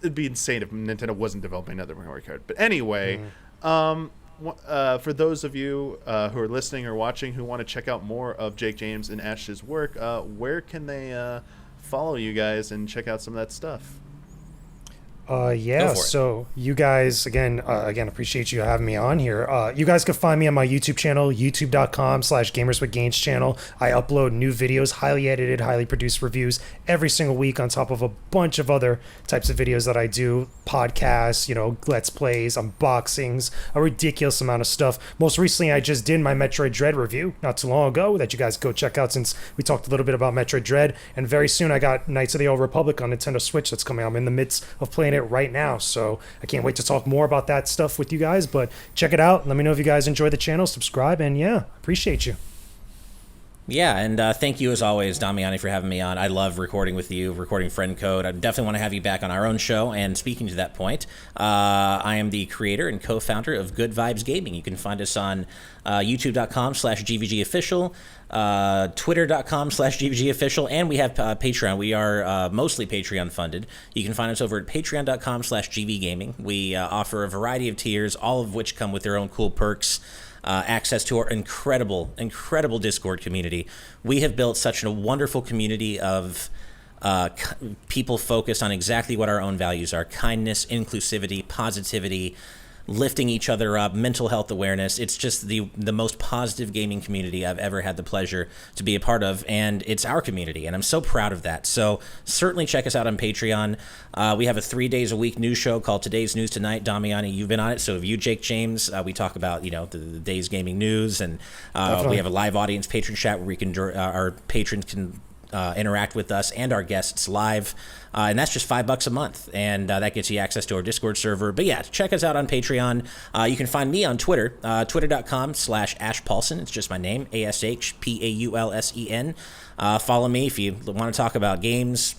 it'd be insane if Nintendo wasn't developing another Mario Kart. But anyway, for those of you who are listening or watching who want to check out more of Jakejames and Ash's work, where can they follow you guys and check out some of that stuff? So you guys, again, appreciate you having me on here. You guys can find me on my YouTube channel, youtube.com/gamerswithgains channel. I upload new videos, highly edited, highly produced reviews every single week on top of a bunch of other types of videos that I do, podcasts, Let's Plays, unboxings, a ridiculous amount of stuff. Most recently, I just did my Metroid Dread review not too long ago that you guys go check out since we talked a little bit about Metroid Dread. And very soon I got Knights of the Old Republic on Nintendo Switch that's coming out. I'm in the midst of playing it right now, so I can't wait to talk more about that stuff with you guys. But check it out. Let me know if you guys enjoy the channel, subscribe, and yeah, appreciate you. Yeah, and thank you as always, Damiani, for having me on. I love recording with you, recording Friend Code. I definitely want to have you back on our own show. And speaking to that point, I am the creator and co-founder of Good Vibes Gaming. You can find us on youtube.com/GVGofficial, twitter.com/GVGofficial, and we have Patreon. We are mostly Patreon funded. You can find us over at patreon.com/GVGaming. We offer a variety of tiers, all of which come with their own cool perks. Access to our incredible Discord community. We have built such a wonderful community of people focused on exactly what our own values are: kindness, inclusivity, positivity, lifting each other up, mental health awareness. It's just the most positive gaming community I've ever had the pleasure to be a part of, and it's our community, and I'm so proud of that. So certainly check us out on Patreon. We have a 3 days a week news show called Today's News Tonight. Damiani, you've been on it, so have you, Jakejames. We talk about the day's gaming news, and we have a live audience patron chat where we can our patrons can interact with us and our guests live, and that's just $5 a month, and that gets you access to our Discord server. But yeah, check us out on Patreon. You can find me on Twitter, twitter.com/Ash Paulsen. It's just my name, ASHPAULSEN. Follow me if you want to talk about games.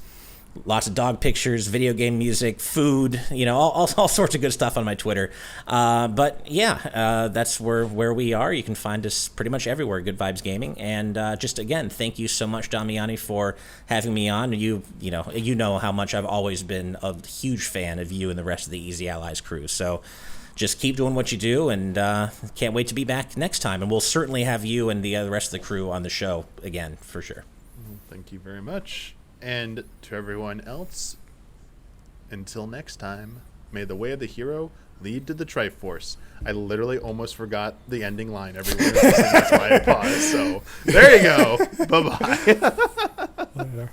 Lots of dog pictures, video game music, food, all sorts of good stuff on my Twitter. But yeah, that's where we are. You can find us pretty much everywhere, Good Vibes Gaming. And just again, thank you so much, Damiani, for having me on. You know how much I've always been a huge fan of you and the rest of the Easy Allies crew. So just keep doing what you do, and can't wait to be back next time. And we'll certainly have you and the rest of the crew on the show again, for sure. Thank you very much. And to everyone else, until next time, may the way of the hero lead to the Triforce. I literally almost forgot the ending line. Everyone, that's why I paused. So there you go. Bye-bye.